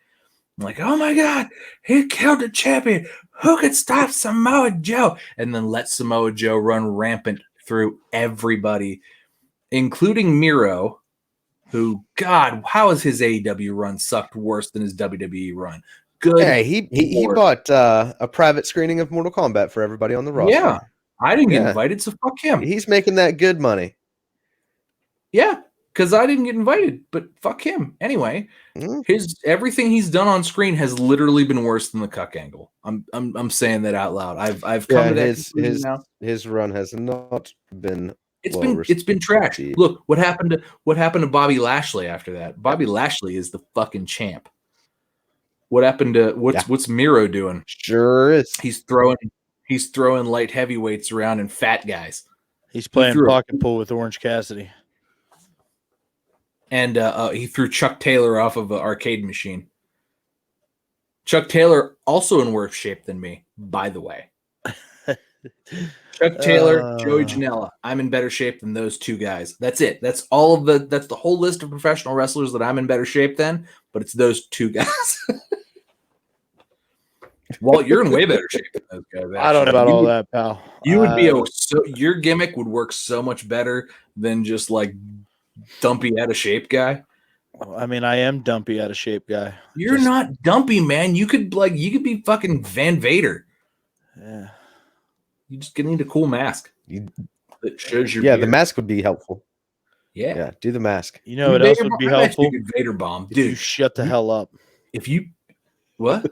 I'm like, oh my God, he killed the champion. Who could stop Samoa Joe? And then let Samoa Joe run rampant through everybody, including Miro, who, God, how has his AEW run sucked worse than his WWE run? Good. Hey, he bought a private screening of Mortal Kombat for everybody on the roster. Yeah, I didn't get invited, so fuck him. He's making that good money. Yeah. because I didn't get invited, but fuck him. Anyway, everything he's done on screen has literally been worse than the cuck angle. I'm saying that out loud. I've come to that his run has not been. It's been trash. Look what happened to Bobby Lashley after that. Bobby Lashley is the fucking champ. What happened to what's Miro doing? Sure is. He's throwing light heavyweights around and fat guys. He's playing pocket pool with Orange Cassidy. And he threw Chuck Taylor off of an arcade machine. Chuck Taylor also in worse shape than me, by the way. Chuck Taylor, Joey Janella. I'm in better shape than those two guys. That's it. That's the whole list of professional wrestlers that I'm in better shape than, but it's those two guys. Walt, you're in way better shape than those guys. Actually. I don't know about all that, pal. You would be your gimmick would work so much better than just like dumpy out of shape guy. I mean, I am dumpy out of shape guy. You're not dumpy, man. You could be fucking Van Vader. Yeah. You just need a cool mask that shows your beard. The mask would be helpful. Yeah, do the mask. You know what else would be helpful? Vader bomb, dude. You shut the hell up. If you what?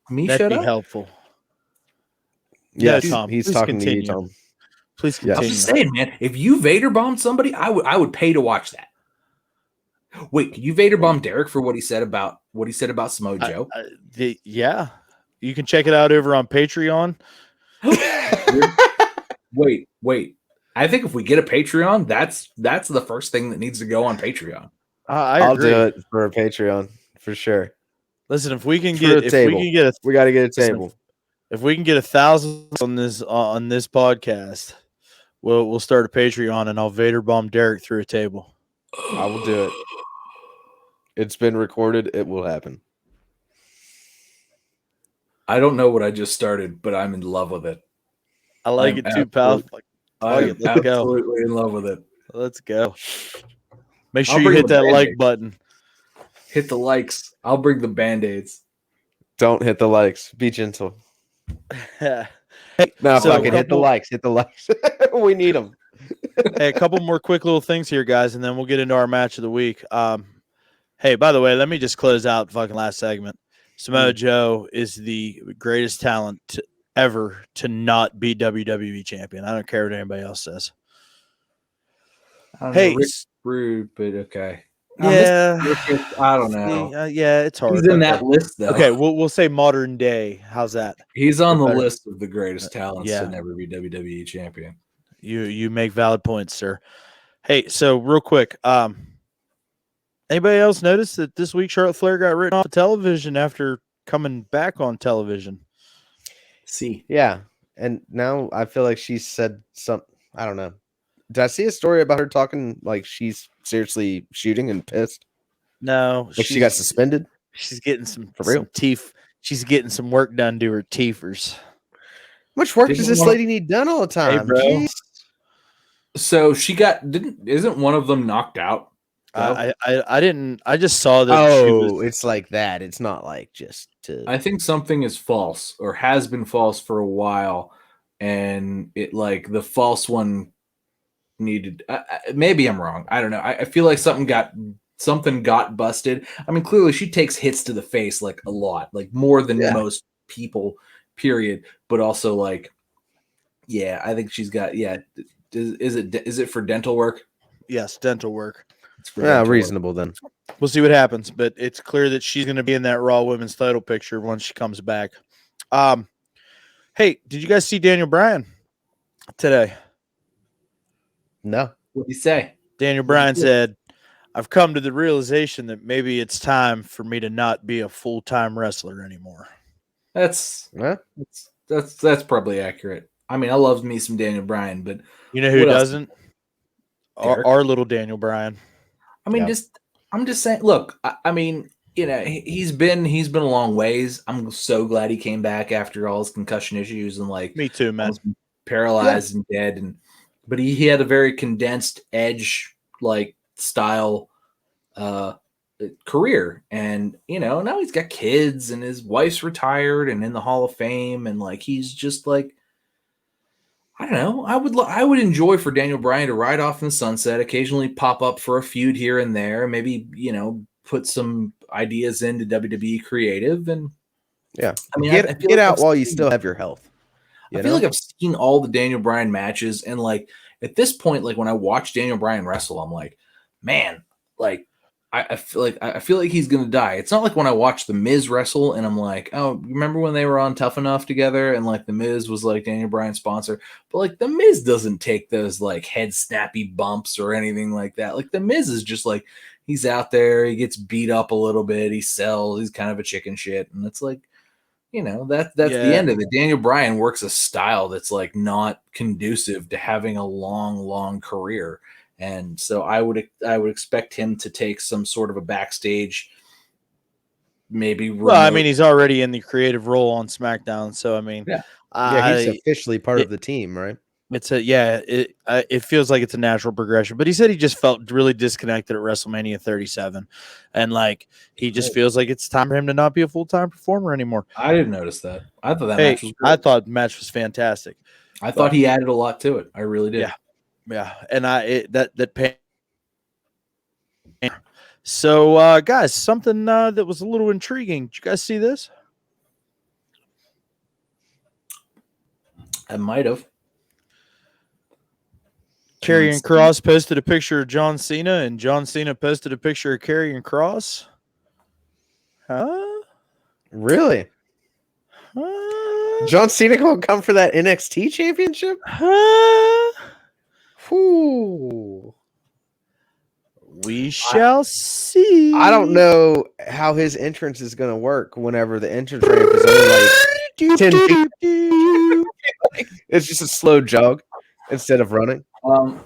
Me That'd shut be up? helpful. Yeah, Tom, he's talking to you, Tom. Please continue. I'm just saying, man. If you Vader bombed somebody, I would pay to watch that. Wait, did you Vader bomb Derek for what he said about Samoa Joe? Yeah, you can check it out over on Patreon. Wait. I think if we get a Patreon, that's the first thing that needs to go on Patreon. I'll do it for a Patreon for sure. Listen, if we can get we got to get a table. If we can get 1,000 on this podcast, we'll start a Patreon and I'll Vader bomb Derek through a table. I will do it. It's been recorded. It will happen. I don't know what I just started, but I'm in love with it. I like it too, pal. I'm absolutely in love with it. Let's go. Make sure you hit that like button. Hit the likes. I'll bring the Band-Aids. Don't hit the likes. Be gentle. Hey, no, fucking hit the likes. Hit the likes. We need them. Hey, a couple more quick little things here, guys, and then we'll get into our match of the week. Hey, by the way, let me just close out the fucking last segment. Samoa Joe is the greatest talent ever to not be WWE champion. I don't care what anybody else says. Hey, rude, but okay. Yeah, I don't know. Yeah, it's hard. He's in that list, though. Okay, we'll say modern day. How's that? He's on the list of the greatest talents to never be WWE champion. You make valid points, sir. Hey, so real quick, anybody else notice that this week Charlotte Flair got written off of television after coming back on television? Yeah, and now I feel like she said something. I don't know. Did I see a story about her talking like she's seriously shooting and pissed? No, like she got suspended. She's getting some teeth. She's getting some work done to her teethers. How much work does this lady need done all the time? Hey, bro. So she isn't one of them knocked out? I didn't. I just saw that. Oh, it's like that. It's not like just to. I think something is false or has been false for a while, and it like the false one needed. Maybe I'm wrong. I don't know. I feel like something got busted. I mean, clearly she takes hits to the face like a lot, like more than most people. Period. But also like, yeah, I think she's got. Yeah, is it for dental work? Yes, dental work. Yeah, reasonable then. We'll see what happens, but it's clear that she's going to be in that Raw Women's title picture once she comes back. Hey, did you guys see Daniel Bryan today? No. What did he say? Daniel Bryan said, "I've come to the realization that maybe it's time for me to not be a full-time wrestler anymore." That's probably accurate. I mean, I love me some Daniel Bryan, but you know who doesn't? Our little Daniel Bryan. I mean, I'm just saying. Look, I mean, you know, he's been a long ways. I'm so glad he came back after all his concussion issues and like me too, man. Paralyzed and dead, but he had a very condensed edge like style career, and you know now he's got kids and his wife's retired and in the Hall of Fame, and like he's just like I don't know. I would enjoy for Daniel Bryan to ride off in the sunset, occasionally pop up for a feud here and there, maybe, put some ideas into WWE creative. And Yeah. I mean, I feel Get like out while you still have your health. I feel like I've seen all the Daniel Bryan matches, and like at this point, like when I watch Daniel Bryan wrestle, I'm like, man, like I feel like he's gonna die. It's not like when I watch the Miz wrestle and I'm like, oh, remember when they were on Tough Enough together and like the Miz was like Daniel Bryan's sponsor, but like the Miz doesn't take those like head snappy bumps or anything like that. Like the Miz is just like he's out there, he gets beat up a little bit, he sells, he's kind of a chicken shit, and it's like, that's the end of it. Daniel Bryan works a style that's like not conducive to having a long career. And so I would expect him to take some sort of a backstage, maybe. Well, I mean, he's already in the creative role on SmackDown, so I mean, he's officially part of the team, right? It feels like it's a natural progression. But he said he just felt really disconnected at WrestleMania 37, and like he just feels like it's time for him to not be a full-time performer anymore. I didn't notice that. I thought that match was great. I thought the match was fantastic. I thought he added a lot to it. I really did. Yeah, and that pain. So, guys, something that was a little intriguing. Did you guys see this? I might have. Karrion Kross posted a picture of John Cena, and John Cena posted a picture of Karrion Kross. Huh? Really? John Cena gonna come for that NXT championship? Whew. We shall see. I don't know how his entrance is gonna work whenever the entrance ramp is only like 10 feet. It's just a slow jog instead of running.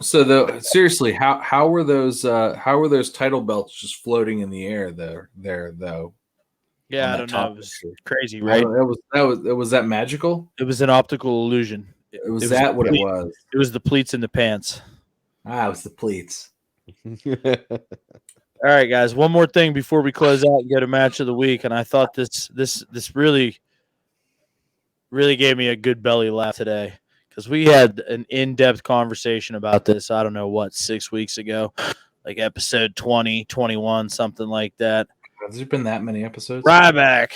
So seriously, how were those title belts just floating in the air there though? Yeah, I don't know. It was crazy, right? Was that magical? It was an optical illusion. It was what it was. It was the pleats in the pants. It was the pleats. All right, guys. One more thing before we close out and get a match of the week, and I thought this really gave me a good belly laugh today because we had an in-depth conversation about this. I don't know 6 weeks ago, like episode 20, 21, something like that. Has there been that many episodes? Ryback.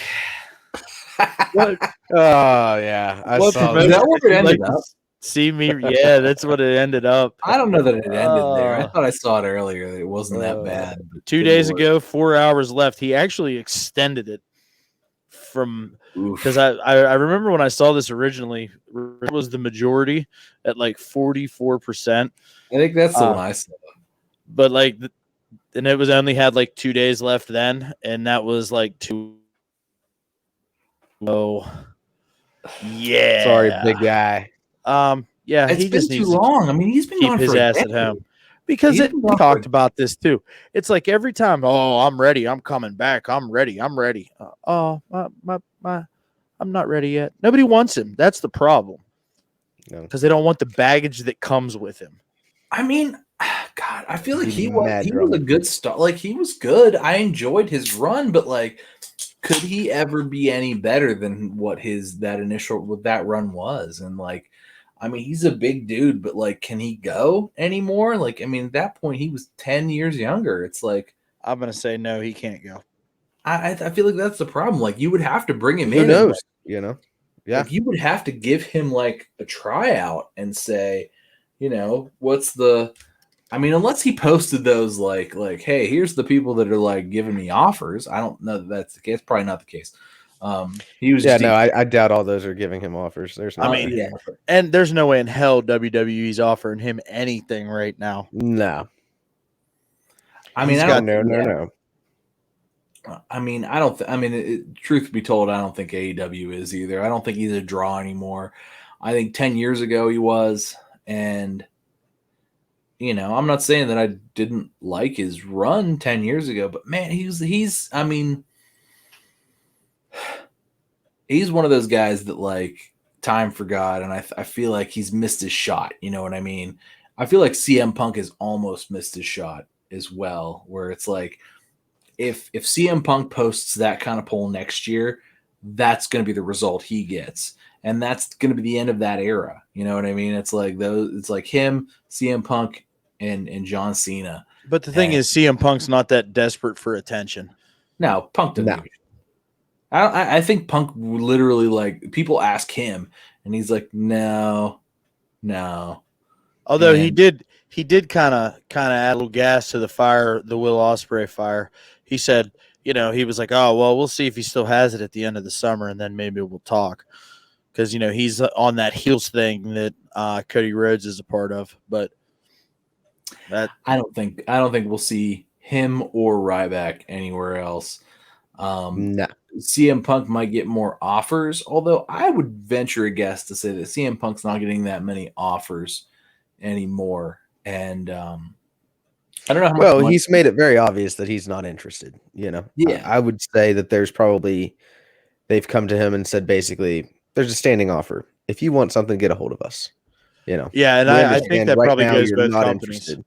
What? Oh yeah, I saw that. Is that where it ended up? See me? Yeah, that's what it ended up. I don't know that it ended there. I thought I saw it earlier. That it wasn't that bad. 2 days ago, 4 hours left. He actually extended it from because I remember when I saw this originally, it was the majority at like 44%. I think that's the one I saw. But like, and it was only had like 2 days left then, and that was like 2. Oh, yeah. Sorry, big guy. Yeah, he just needs too long. I mean, he's been keep gone his for ass at home because we talked about this too. It's like every time, oh, I'm ready, I'm coming back, I'm ready. I'm not ready yet. Nobody wants him. That's the problem. Because they don't want the baggage that comes with him. I mean, God, I feel like he was a good start. Like he was good. I enjoyed his run, but like, could he ever be any better than what that run was? And like, I mean, he's a big dude, but like, can he go anymore? Like, I mean, at that point, he was 10 years younger. It's like, I'm gonna say no, he can't go. I feel like that's the problem. Like, you would have to bring him in. Who knows? Yeah. Like, you would have to give him like a tryout and say, what's the. I mean, unless he posted those like, hey, here's the people that are like giving me offers. I don't know that that's the case. Probably not the case. He was. I doubt all those are giving him offers. There's no. And there's no way in hell WWE's offering him anything right now. No. I mean, no. I mean, I don't. Truth be told, I don't think AEW is either. I don't think he's a draw anymore. I think 10 years ago he was, and. I'm not saying that I didn't like his run 10 years ago, but man, he's one of those guys that like time forgot. And I feel like he's missed his shot. You know what I mean? I feel like CM Punk has almost missed his shot as well, where it's like, if CM Punk posts that kind of poll next year, that's going to be the result he gets. And that's going to be the end of that era. You know what I mean? It's like him, CM Punk, and John Cena. But the thing is, CM Punk's not that desperate for attention. No, Punk doesn't. No. I think Punk literally, like, people ask him, and he's like, no. Although he did kind of add a little gas to the fire, the Will Ospreay fire. He said, he was like, oh, well, we'll see if he still has it at the end of the summer, and then maybe we'll talk. Because, he's on that heels thing that Cody Rhodes is a part of. But that I don't think we'll see him or Ryback anywhere else. No. CM Punk might get more offers, although I would venture a guess to say that CM Punk's not getting that many offers anymore. And I don't know how much. Well, he's made it very obvious that he's not interested. Yeah. I would say that they've come to him and said, basically, there's a standing offer. If you want something, get a hold of us. Yeah, and I think that probably goes both companies. Interested,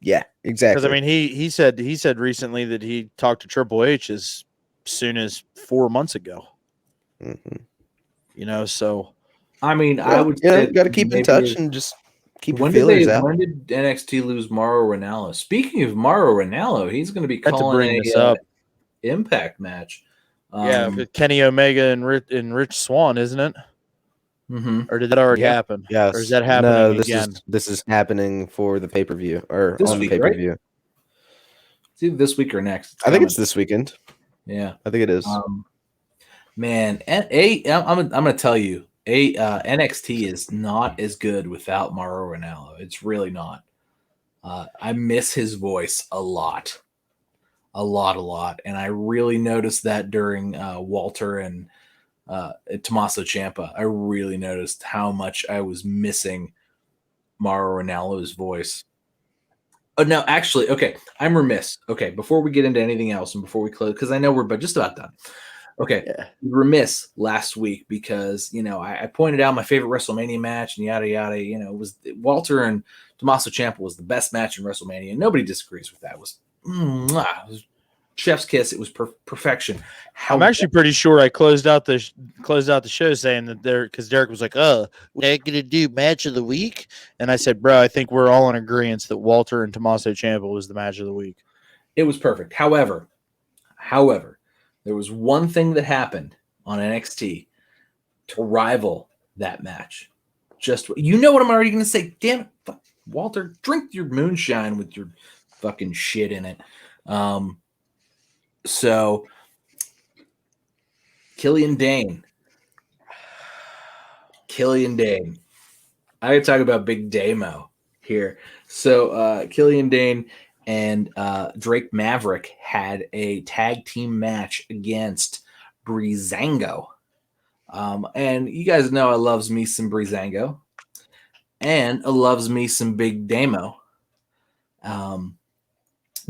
Yeah, exactly. Because I mean, he said recently that he talked to Triple H as soon as 4 months ago. Mm-hmm. So I mean, I would say got to keep in touch and just keep your feelers out. When did NXT lose Mauro Ranallo? Speaking of Mauro Ranallo, he's going to be calling a Impact match. Kenny Omega and Rich Swann, isn't it? Mm-hmm. Or did that already happen? Yes. Or is that happening again? This is happening for the pay-per-view or this on week, the pay-per-view. Right? It's either this week or next. I think it's this weekend. Yeah, I think it is. Man, I'm going to tell you, NXT is not as good without Mauro Ranallo. It's really not. I miss his voice a lot. And I really noticed that during Walter and Tommaso Ciampa. I really noticed how much I was missing Mauro Ranallo's voice. Oh, no, actually, okay, I'm remiss. Okay, before we get into anything else and before we close, because I know we're just about done. Okay, remiss last week because, I pointed out my favorite WrestleMania match and yada, yada. It was Walter and Tommaso Ciampa was the best match in WrestleMania. Nobody disagrees with that. It was chef's kiss. It was perfection. I'm actually pretty sure I closed out the show saying that because Derek was like, "Oh, we're not gonna do match of the week," and I said, "Bro, I think we're all in agreement that Walter and Tommaso Ciampa was the match of the week." It was perfect. However, there was one thing that happened on NXT to rival that match. Just what I'm already gonna say. Damn it, Walter, drink your moonshine with your fucking shit in it. So, Killian Dane. I gotta talk about Big Damo here. So, Killian Dane and Drake Maverick had a tag team match against Breezango. And you guys know I loves me some Breezango. And I loves me some Big Damo.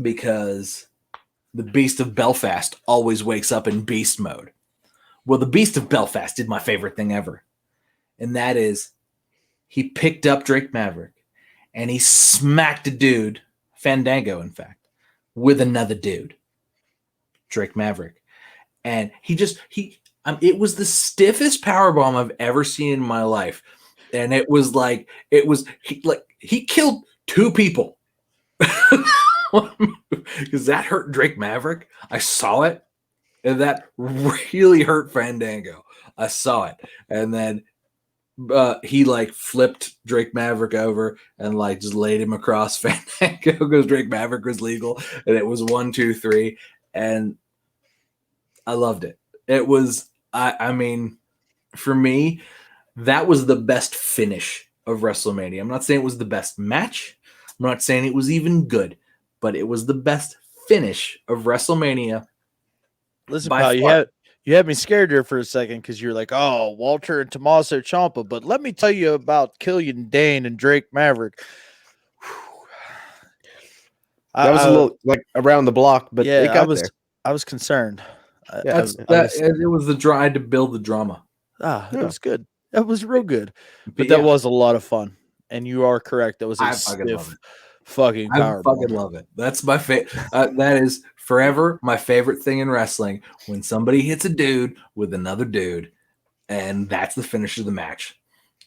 Because the Beast of Belfast always wakes up in beast mode. Well, the Beast of Belfast did my favorite thing ever. And that is he picked up Drake Maverick and he smacked a dude, Fandango, in fact, with another dude, Drake Maverick. And it was the stiffest powerbomb I've ever seen in my life. And he killed two people. Because that hurt Drake Maverick. I saw it. And that really hurt Fandango. I saw it. And then he flipped Drake Maverick over and just laid him across Fandango because Drake Maverick was legal. And it was 1, 2, 3. And I loved it. It was, I mean, for me, that was the best finish of WrestleMania. I'm not saying it was the best match. I'm not saying it was even good. But it was the best finish of WrestleMania. Listen, pal, you had me scared there for a second because you're like, oh, Walter and Tommaso Ciampa. But let me tell you about Killian Dane and Drake Maverick. That was a little around the block, but it got there. I was concerned. It was I had to build the drama. It was good. That was real good. But that was a lot of fun. And you are correct. That was a fucking I powerbomb. fucking love it. That's my favorite. That is forever my favorite thing in wrestling, when somebody hits a dude with another dude, and that's the finish of the match.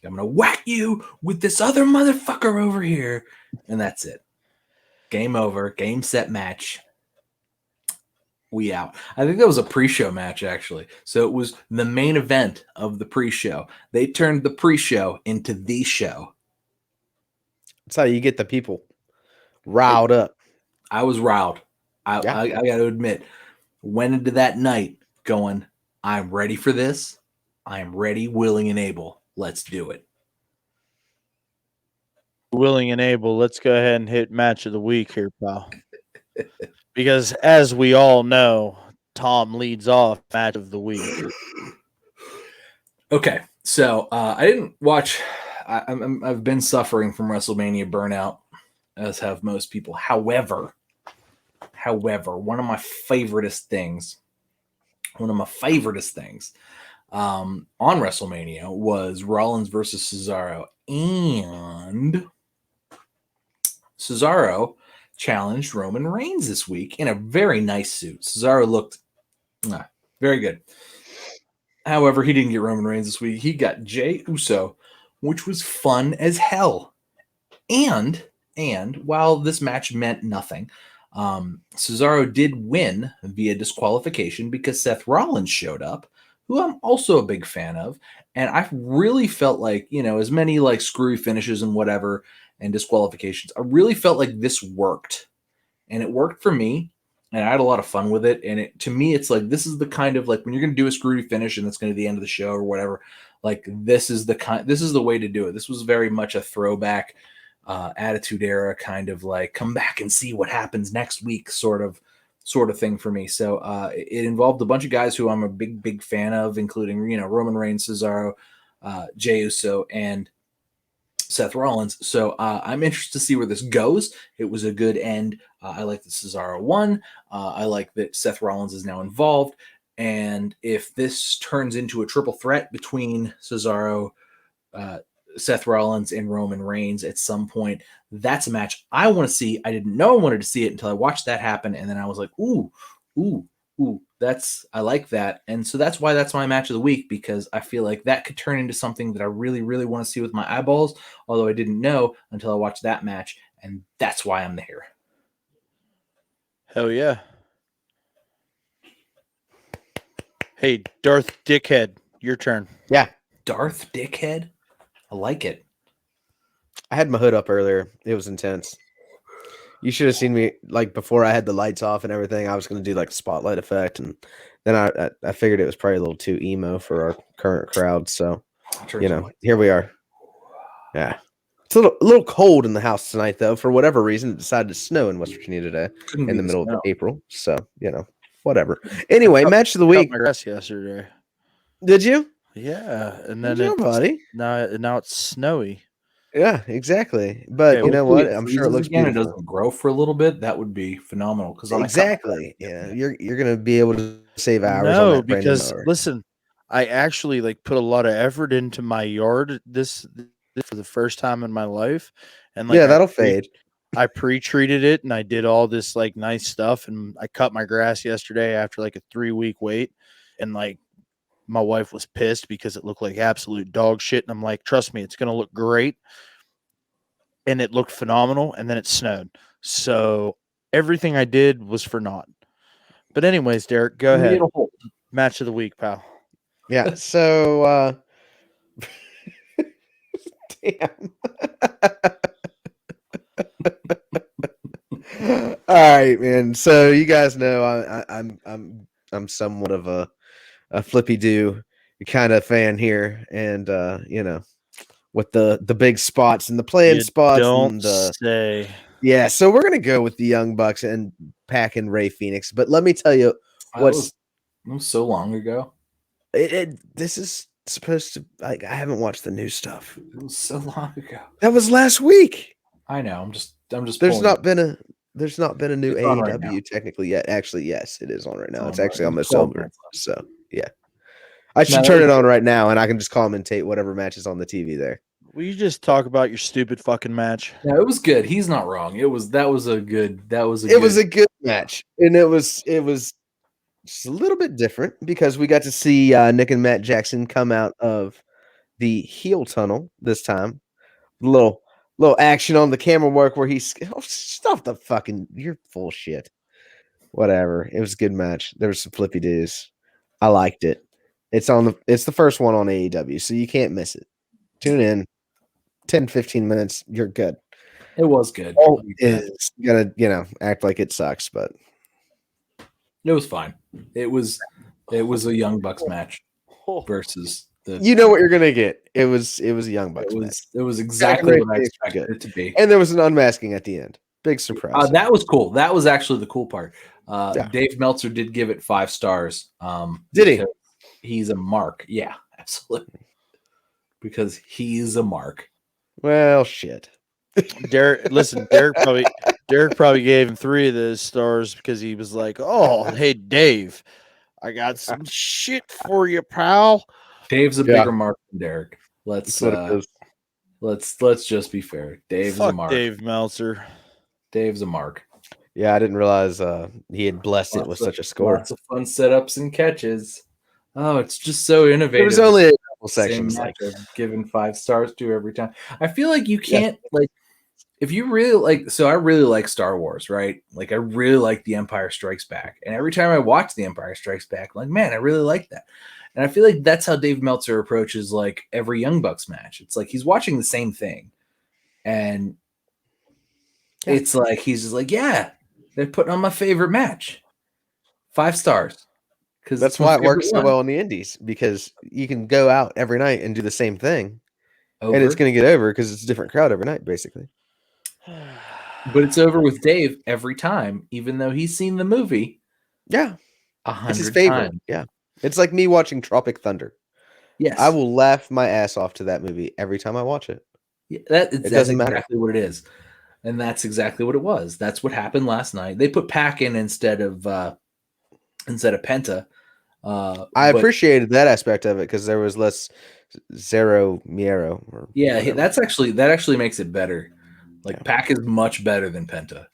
I'm gonna whack you with this other motherfucker over here, and that's it. Game over. Game, set, match. We out. I think that was a pre-show match, actually. So it was the main event of the pre-show. They turned the pre-show into the show. That's how you get the people riled up. I was riled. I got to admit, went into that night going, I'm ready for this. I'm ready, willing, and able. Let's do it. Willing and able. Let's go ahead and hit match of the week here, pal. Because as we all know, Tom leads off match of the week. Okay, so I didn't watch. I've been suffering from WrestleMania burnout, as have most people. However, one of my favoriteest things on WrestleMania was Rollins versus Cesaro, and Cesaro challenged Roman Reigns this week in a very nice suit. Cesaro looked very good. However, he didn't get Roman Reigns this week. He got Jey Uso, which was fun as hell. And while this match meant nothing, Cesaro did win via disqualification because Seth Rollins showed up, who I'm also a big fan of. And I really felt like, as many like screwy finishes and whatever and disqualifications, I really felt like this worked. And it worked for me. And I had a lot of fun with it. And to me, it's like, this is the kind of like when you're going to do a screwy finish and it's going to be the end of the show or whatever, like this is the way to do it. This was very much a throwback Attitude Era kind of like come back and see what happens next week sort of thing for me. So it involved a bunch of guys who I'm a big fan of, including Roman Reigns, Cesaro, Jey Uso, and Seth Rollins. So I'm interested to see where this goes. It was a good end. I like that Cesaro won. I like that Seth Rollins is now involved. And if this turns into a triple threat between Cesaro, Seth Rollins, and Roman Reigns at some point, that's a match I want to see. I didn't know I wanted to see it until I watched that happen. And then I was like, ooh, I like that. And so that's why that's my match of the week, because I feel like that could turn into something that I really, really want to see with my eyeballs, although I didn't know until I watched that match. And that's why I'm there. Hell yeah. Hey, Darth Dickhead, your turn. Yeah. Darth Dickhead? I like it. I had my hood up earlier. It was intense. You should have seen me like before I had the lights off and everything. I was going to do like the spotlight effect, and then I figured it was probably a little too emo for our current crowd. So, here we are. Yeah. It's a little cold in the house tonight, though. For whatever reason, it decided to snow in West Virginia today in the middle of April. So, whatever. Anyway, match of the week. My grass yesterday. Did you? Yeah, and then buddy. Now it's snowy. Yeah, exactly. But you know what? I'm sure it looks beautiful. It doesn't grow for a little bit. That would be phenomenal. Exactly. Yeah, you're gonna be able to save hours. No, because listen, I actually put a lot of effort into my yard this for the first time in my life, and that'll fade. I pre-treated it and I did all this nice stuff, and I cut my grass yesterday after a 3-week wait, and my wife was pissed because it looked like absolute dog shit. And I'm like, trust me, it's going to look great. And it looked phenomenal. And then it snowed. So everything I did was for naught. But anyways, Derek, go ahead. Match of the week, pal. Yeah. So, damn. All right, man. So you guys know I'm somewhat of a flippy do kind of fan here, and with the big spots and the planned spots. Don't say. Yeah, so we're gonna go with the Young Bucks and Pac and Ray Phoenix. But let me tell you, it was so long ago. This is supposed to. I haven't watched the new stuff. It was so long ago. That was last week. I know. I'm just. There's not been a new AEW right technically yet. Actually, yes, it is on right now. It's actually almost over. So yeah, I should turn it on right now, and I can just commentate whatever matches on the TV there. Will you just talk about your stupid fucking match? No, it was good. He's not wrong. That was a good match, and it was just a little bit different because we got to see Nick and Matt Jackson come out of the heel tunnel this time. Little action on the camera work where he's stop the fucking you're full shit. Whatever. It was a good match. There was some flippy doos. I liked it. It's the first one on AEW, so you can't miss it. Tune in 10-15 minutes, you're good. It was good. Is gonna act like it sucks, but it was fine. It was a Young Bucks match versus the. You know what you're gonna get. It was a Young Bucks match. It was exactly what I expected it to be. And there was an unmasking at the end. Big surprise. That was cool. That was actually the cool part. Yeah. Dave Meltzer did give it 5 stars. Did he? He's a mark. Yeah, absolutely. Because he's a mark. Well, shit. Derek probably gave him 3 of those stars because he was like, "Oh, hey Dave, I got some shit for you, pal." Dave's a bigger mark than Derek. Let's just be fair. Dave's Fuck a mark. Dave Meltzer. Dave's a mark. Yeah, I didn't realize he had blessed it with such a score. Lots of fun setups and catches. Oh, it's just so innovative. There was only a couple sections like given 5 stars to every time. I feel like you can't like if you really like. So I really like Star Wars, right? Like I really like The Empire Strikes Back, and every time I watch The Empire Strikes Back, I'm like, man, I really like that. And I feel like that's how Dave Meltzer approaches like every Young Bucks match. It's like he's watching the same thing, and it's like he's just like, yeah, they're putting on my favorite match, 5 stars. Because that's why it works so well in the indies, because you can go out every night and do the same thing, and it's going to get over because it's a different crowd every night, basically. But it's over with Dave every time, even though he's seen the movie. Yeah, 100 it's his favorite. times. Yeah, it's like me watching Tropic Thunder. Yes, I will laugh my ass off to that movie every time I watch it. Yeah, that's exactly what it is, and that's exactly what it was. That's what happened last night. They put Pac in instead of Penta. I appreciated that aspect of it because there was less Zero Miero. That actually makes it better. Like Pac is much better than Penta.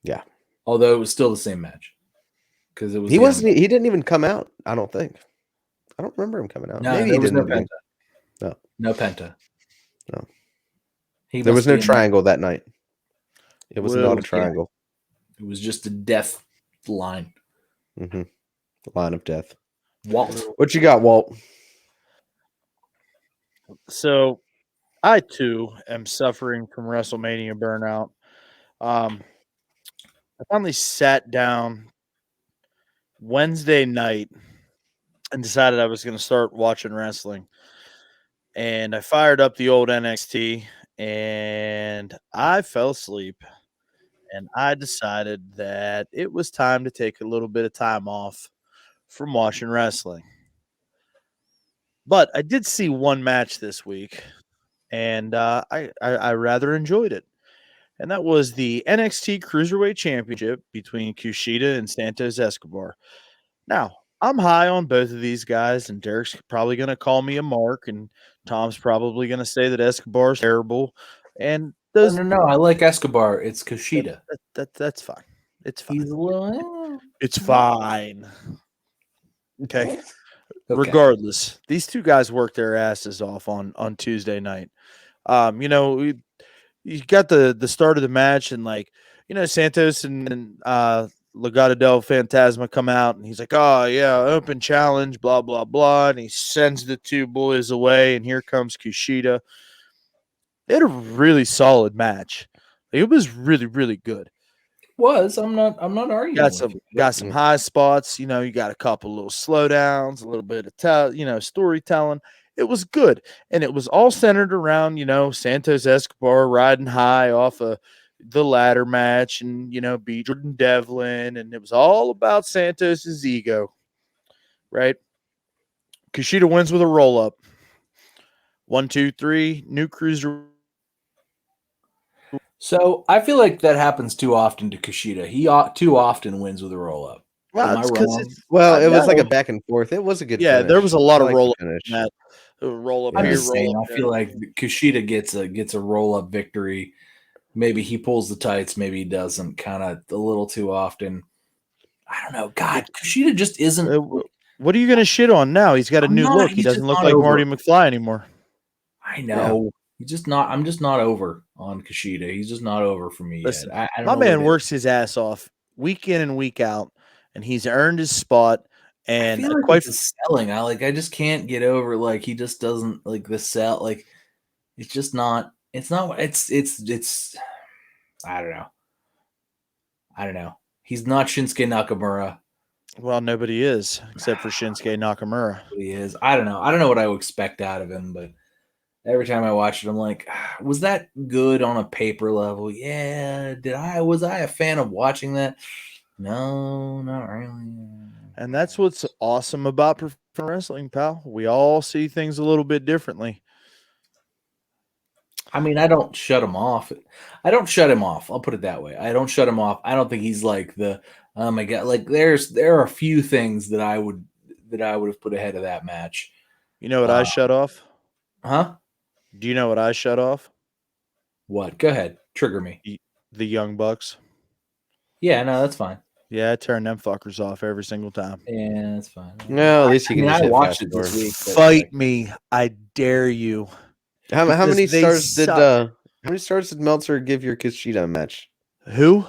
Yeah, although it was still the same match because it was. He didn't even come out. I don't think. I don't remember him coming out. No, maybe there he was didn't. No Penta. No Penta. No. There was no triangle that night. It was not a triangle. It was just a death line. Mm-hmm. The line of death. Walt. What you got, Walt? So, I too am suffering from WrestleMania burnout. I finally sat down Wednesday night and decided I was going to start watching wrestling. And I fired up the old NXT and I fell asleep. And I decided that it was time to take a little bit of time off from watching wrestling. But I did see one match this week, and I rather enjoyed it. And that was the NXT Cruiserweight Championship between Kushida and Santos Escobar. Now, I'm high on both of these guys, and Derek's probably going to call me a mark, and Tom's probably going to say that Escobar's terrible. And those No, I like Escobar. It's Kushida. That's fine. It's fine. He's a little. It's fine. Okay. Regardless, these two guys worked their asses off on Tuesday night. You got the start of the match, and Santos and Legado del Fantasma come out, and he's like, "Oh yeah, open challenge, blah blah blah," and he sends the two boys away, and here comes Kushida. They had a really solid match. It was really, really good. I'm not arguing. Got some high spots. You got a couple little slowdowns, a little bit of storytelling. It was good, and it was all centered around Santos Escobar riding high off of the ladder match, and beat Jordan Devlin, and it was all about Santos's ego, right? Kushida wins with a roll up. 1, 2, 3, new cruiser. So I feel like that happens too often to Kushida. He too often wins with a roll up. Wow, Am I it's 'cause wrong? it's Well, it was like a no. back and forth. It was a good Yeah, finish. there was a lot I of like roll the up finish. in that. Roll up I'm here, just saying. roll up I feel like Kushida gets a roll up victory. Maybe he pulls the tights. Maybe he doesn't. Kind of a little too often. I don't know. God, Kushida just isn't. What are you going to shit on now? He's got a I'm new not- look. He he's doesn't just look not like over. Marty McFly anymore. I know. He's just not. I'm just not over on Kushida. He's just not over for me Listen, yet. I don't my know what man it is. works his ass off week in and week out, and he's earned his spot. I And feel like quite it's his selling. I just can't get over like he just doesn't like the sell. Like it's just not. It's not. It's. I don't know. I don't know. He's not Shinsuke Nakamura. well, nobody is except for Shinsuke Nakamura. He is. I don't know. I don't know what I would expect out of him, but every time I watch it, I'm like, was that good on a paper level? Yeah. Was I a fan of watching that? No, not really. And that's what's awesome about professional wrestling, pal. We all see things a little bit differently. I mean, I don't shut him off. I don't shut him off. I'll put it that way. I don't shut him off. I don't think he's like the oh my god. Like there are a few things that I would have put ahead of that match. You know what I shut off? Huh? Do you know what I shut off? What? Go ahead. Trigger me. The Young Bucks. Yeah, no, that's fine. Yeah, I turn them fuckers off every single time. Yeah, that's fine. No, at least you can just I hit watched fast it this forward. week. but, Fight like, me, I dare you. How Because many they stars did suck. how many stars did Meltzer give your Kushida match? Who?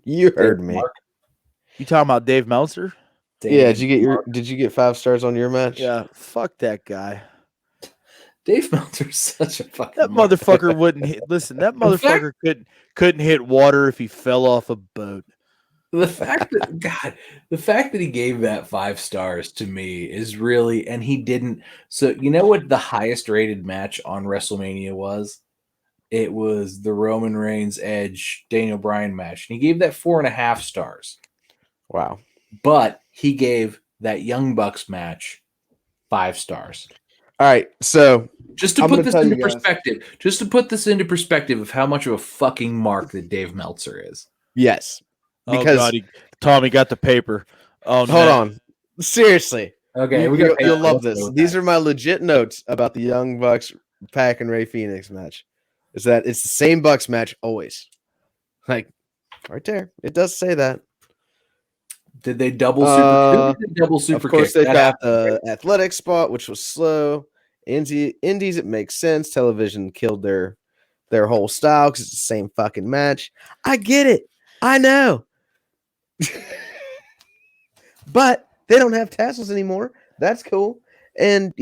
You heard me. Mark, You talking about Dave Meltzer? Yeah, Dave did you get 5 stars on your match? Yeah, fuck that guy. Dave Meltzer's such a fucking That mark. motherfucker wouldn't hit. Listen, that motherfucker couldn't hit water if he fell off a boat. The fact that he gave that 5 stars to me is really, and he didn't. So you know what the highest rated match on WrestleMania was? It was the Roman Reigns Edge Daniel Bryan match, and he gave that 4.5 stars. Wow. But he gave that Young Bucks match 5 stars. All right, so Just to I'm put gonna this tell into you guys- perspective, just to put this into perspective of how much of a fucking mark that Dave Meltzer is. yes, Oh because God, Tommy got the paper. Oh, hold no. on, seriously, Okay, you'll love this. These are my legit notes about the Young Bucks Pac and Ray Phoenix match. Is that it's the same Bucks match always? Like right there, it does say that. Did they double super? Who did they double super Of course, kick? they got the athletic spot, which was slow. Indies, it makes sense. Television killed their whole style because it's the same fucking match. I get it. I know. But they don't have tassels anymore. That's cool. And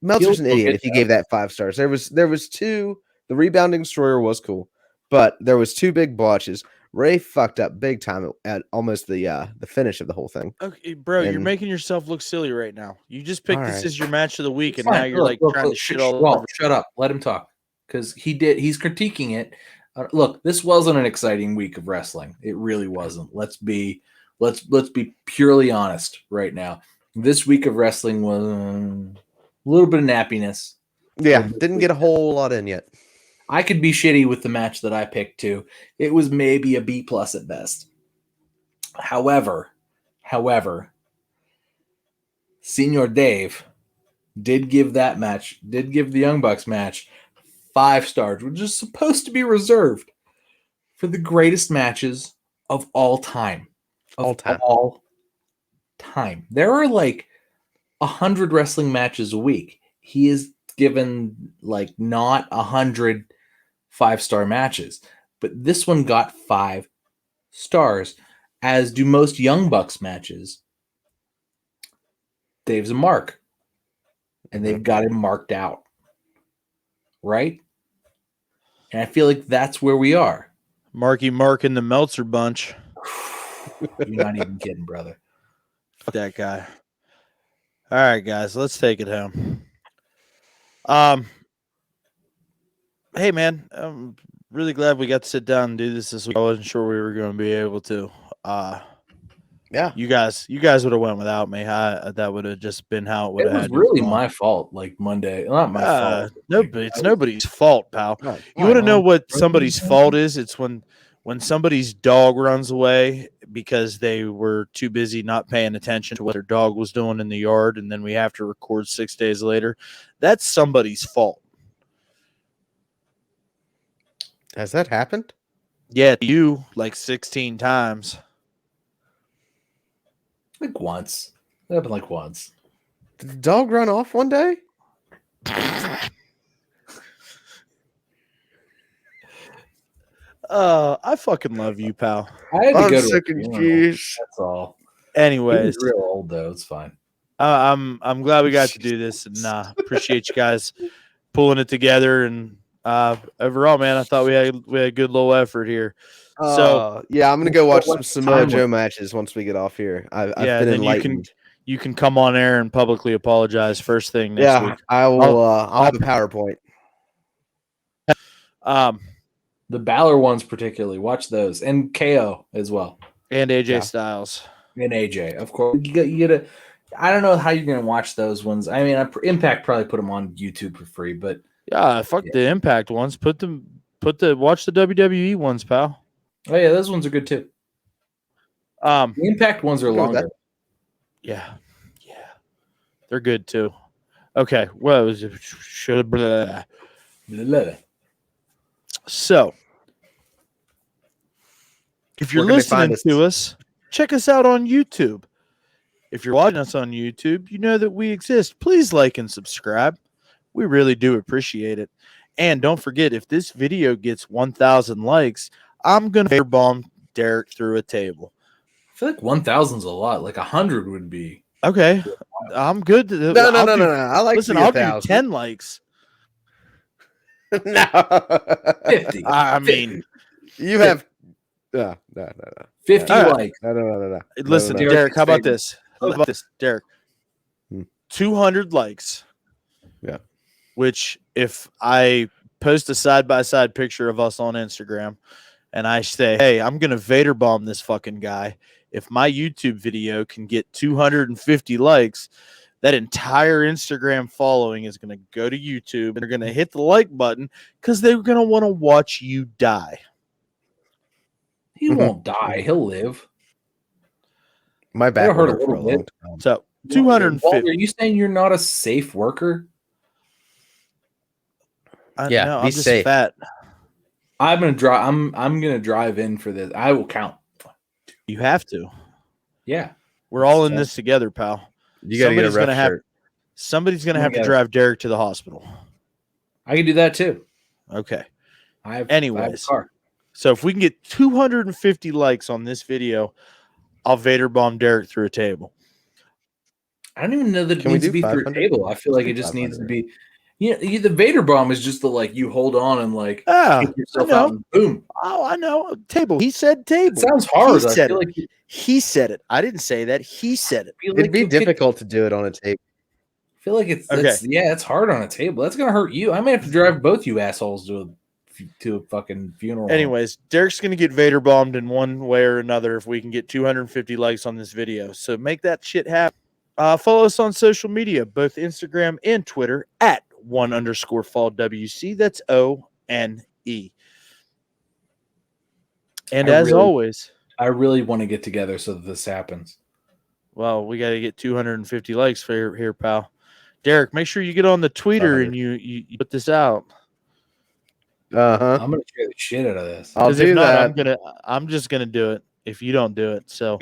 Meltzer's an idiot if he gave that 5 stars. There was 2. The rebounding destroyer was cool, but there was 2 big botches. Ray fucked up big time at almost the finish of the whole thing. Okay, bro, you're And- making yourself look silly right now. You just picked All this right. as your match of the week, It's and now fine. you're Look, trying to shit all well, over. shut up. Let him talk because he's critiquing it. Look, this wasn't an exciting week of wrestling. It really wasn't. Let's be purely honest right now. This week of wrestling was a little bit of nappiness. Yeah, didn't get a whole lot in yet. I could be shitty with the match that I picked too. It was maybe a B+ at best. However, Senior Dave did give the Young Bucks match 5 stars, which is supposed to be reserved for the greatest matches of all time. All time. There are like 100 wrestling matches a week. He is given like not 100 5-star matches, but this one got 5 stars, as do most Young Bucks matches. Dave's a mark, and they've got him marked out, right? And I feel like that's where we are. Marky Mark and the Meltzer bunch. You're not even kidding, brother. Fuck that guy. All right, guys, let's take it home. Hey, man, I'm really glad we got to sit down and do this week. I wasn't sure we were going to be able to. Yeah, you guys would have went without me. That would have just been how it would It have. was really my fault. Like Monday, not my fault. It's nobody's fault, pal. Right. You want to know what Right. somebody's fault is? It's when when somebody's dog runs away because they were too busy not paying attention to what their dog was doing in the yard, and then we have to record 6 days later, that's somebody's fault. Has that happened? Yeah, you like 16 times. Like once. That happened like once. Did the dog run off one day? I fucking love you, pal. I had to I'm go so to a funeral. confused. That's all. Anyways, He's real old though. It's fine. I'm glad we got to do this, and appreciate you guys pulling it together. And overall, man, I thought we had a good little effort here. So yeah, I'm gonna go watch some What Samoa time Joe matches once we get off here. I've been then enlightened. you can come on air and publicly apologize first thing next week. I will. I'll have a PowerPoint. The Balor ones particularly. Watch those. And KO as well. And AJ Styles. And AJ, of course. You gotta, I don't know how you're gonna watch those ones. I mean, Impact probably put them on YouTube for free, but fuck the Impact ones. Watch the WWE ones, pal. oh yeah, those ones are good too. The Impact ones are Go with longer. that. Yeah, they're good too. Okay, well, so if you're Where can they find listening to us, check us out on YouTube. If you're watching us on YouTube, you know that we exist. Please like and subscribe. We really do appreciate it. And don't forget, if this video gets 1,000 likes, I'm going to bomb Derek through a table. I feel like 1,000 is a lot. Like 100 would be. Okay. I'm good. No. I like. Listen, I'll do 10 likes. No. 50. I mean, You have. No. 50 likes. No. Listen, no. Derek, how about this? How about this, Derek? 200 likes. Yeah. Which, if I post a side-by-side picture of us on Instagram and I say, hey, I'm going to Vader bomb this fucking guy, if my YouTube video can get 250 likes, that entire Instagram following is going to go to YouTube and they're going to hit the like button because they're going to want to watch you die. He won't die. He'll live. My back It'll hurt a hurt for a little long bit. time. So 250. Walter, are you saying you're not a safe worker? Yeah, I'm be just safe. fat. I'm gonna drive. I'm gonna drive in for this. I will count. You have to. Yeah. We're all in this together, pal. You got to get a ref shirt. Somebody's going to have to drive Derek to the hospital. I can do that too. Okay. I have Anyways. a car. So if we can get 250 likes on this video, I'll Vader bomb Derek through a table. I don't even know that it Can we needs to do be through a 500? table. I feel like it just needs to be. The Vader bomb is just the like you hold on and like kick yourself out and boom. Oh, I know. Table. He said table. It sounds hard. He said I feel it. like He said it. I didn't say that. He said it. It'd be difficult to do it on a tape. I feel like it's Okay. it's hard on a table. That's gonna hurt you. I may have to drive both you assholes to a fucking funeral. Anyways, Derek's going to get Vader bombed in one way or another if we can get 250 likes on this video. So make that shit happen. Follow us on social media, both Instagram and Twitter at @1_Fall WC. That's ONE. And always, I really want to get together so that this happens. well, we got to get 250 likes for here, pal. Derek, make sure you get on the Twitter and you put this out. Uh-huh. I'm gonna share the shit out of this. I'll do If not, that. I'm just gonna do it if you don't do it. So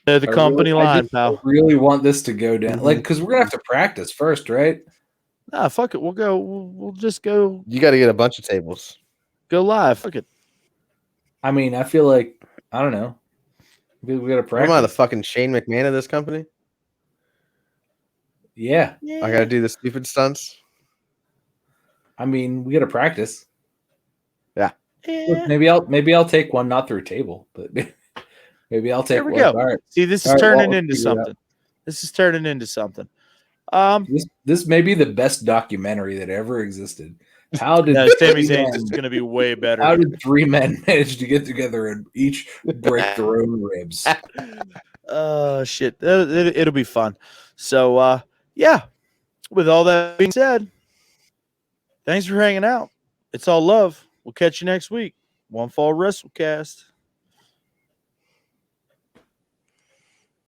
the company line, pal. I really want this to go down, like, because we're gonna have to practice first, right? Nah, fuck it. We'll go. We'll just go You got to get a bunch of tables. live. Fuck it. I mean, I feel like I don't know. We gotta What practice. am I, the fucking Shane McMahon of this company? Yeah, I got to do the stupid stunts. I mean, we gotta practice. Yeah. Look, maybe I'll take one, not through a table, but maybe I'll take There we one. go. All right. See, this is All right, turning well, into figure it out. something. This is turning into something. This may be the best documentary that ever existed. How did Sami three Zayn men- is going to be way better. How did 3 men manage to get together and each break their own ribs? Shit. It'll be fun. So, yeah. With all that being said, thanks for hanging out. It's all love. We'll catch you next week. One Fall WrestleCast.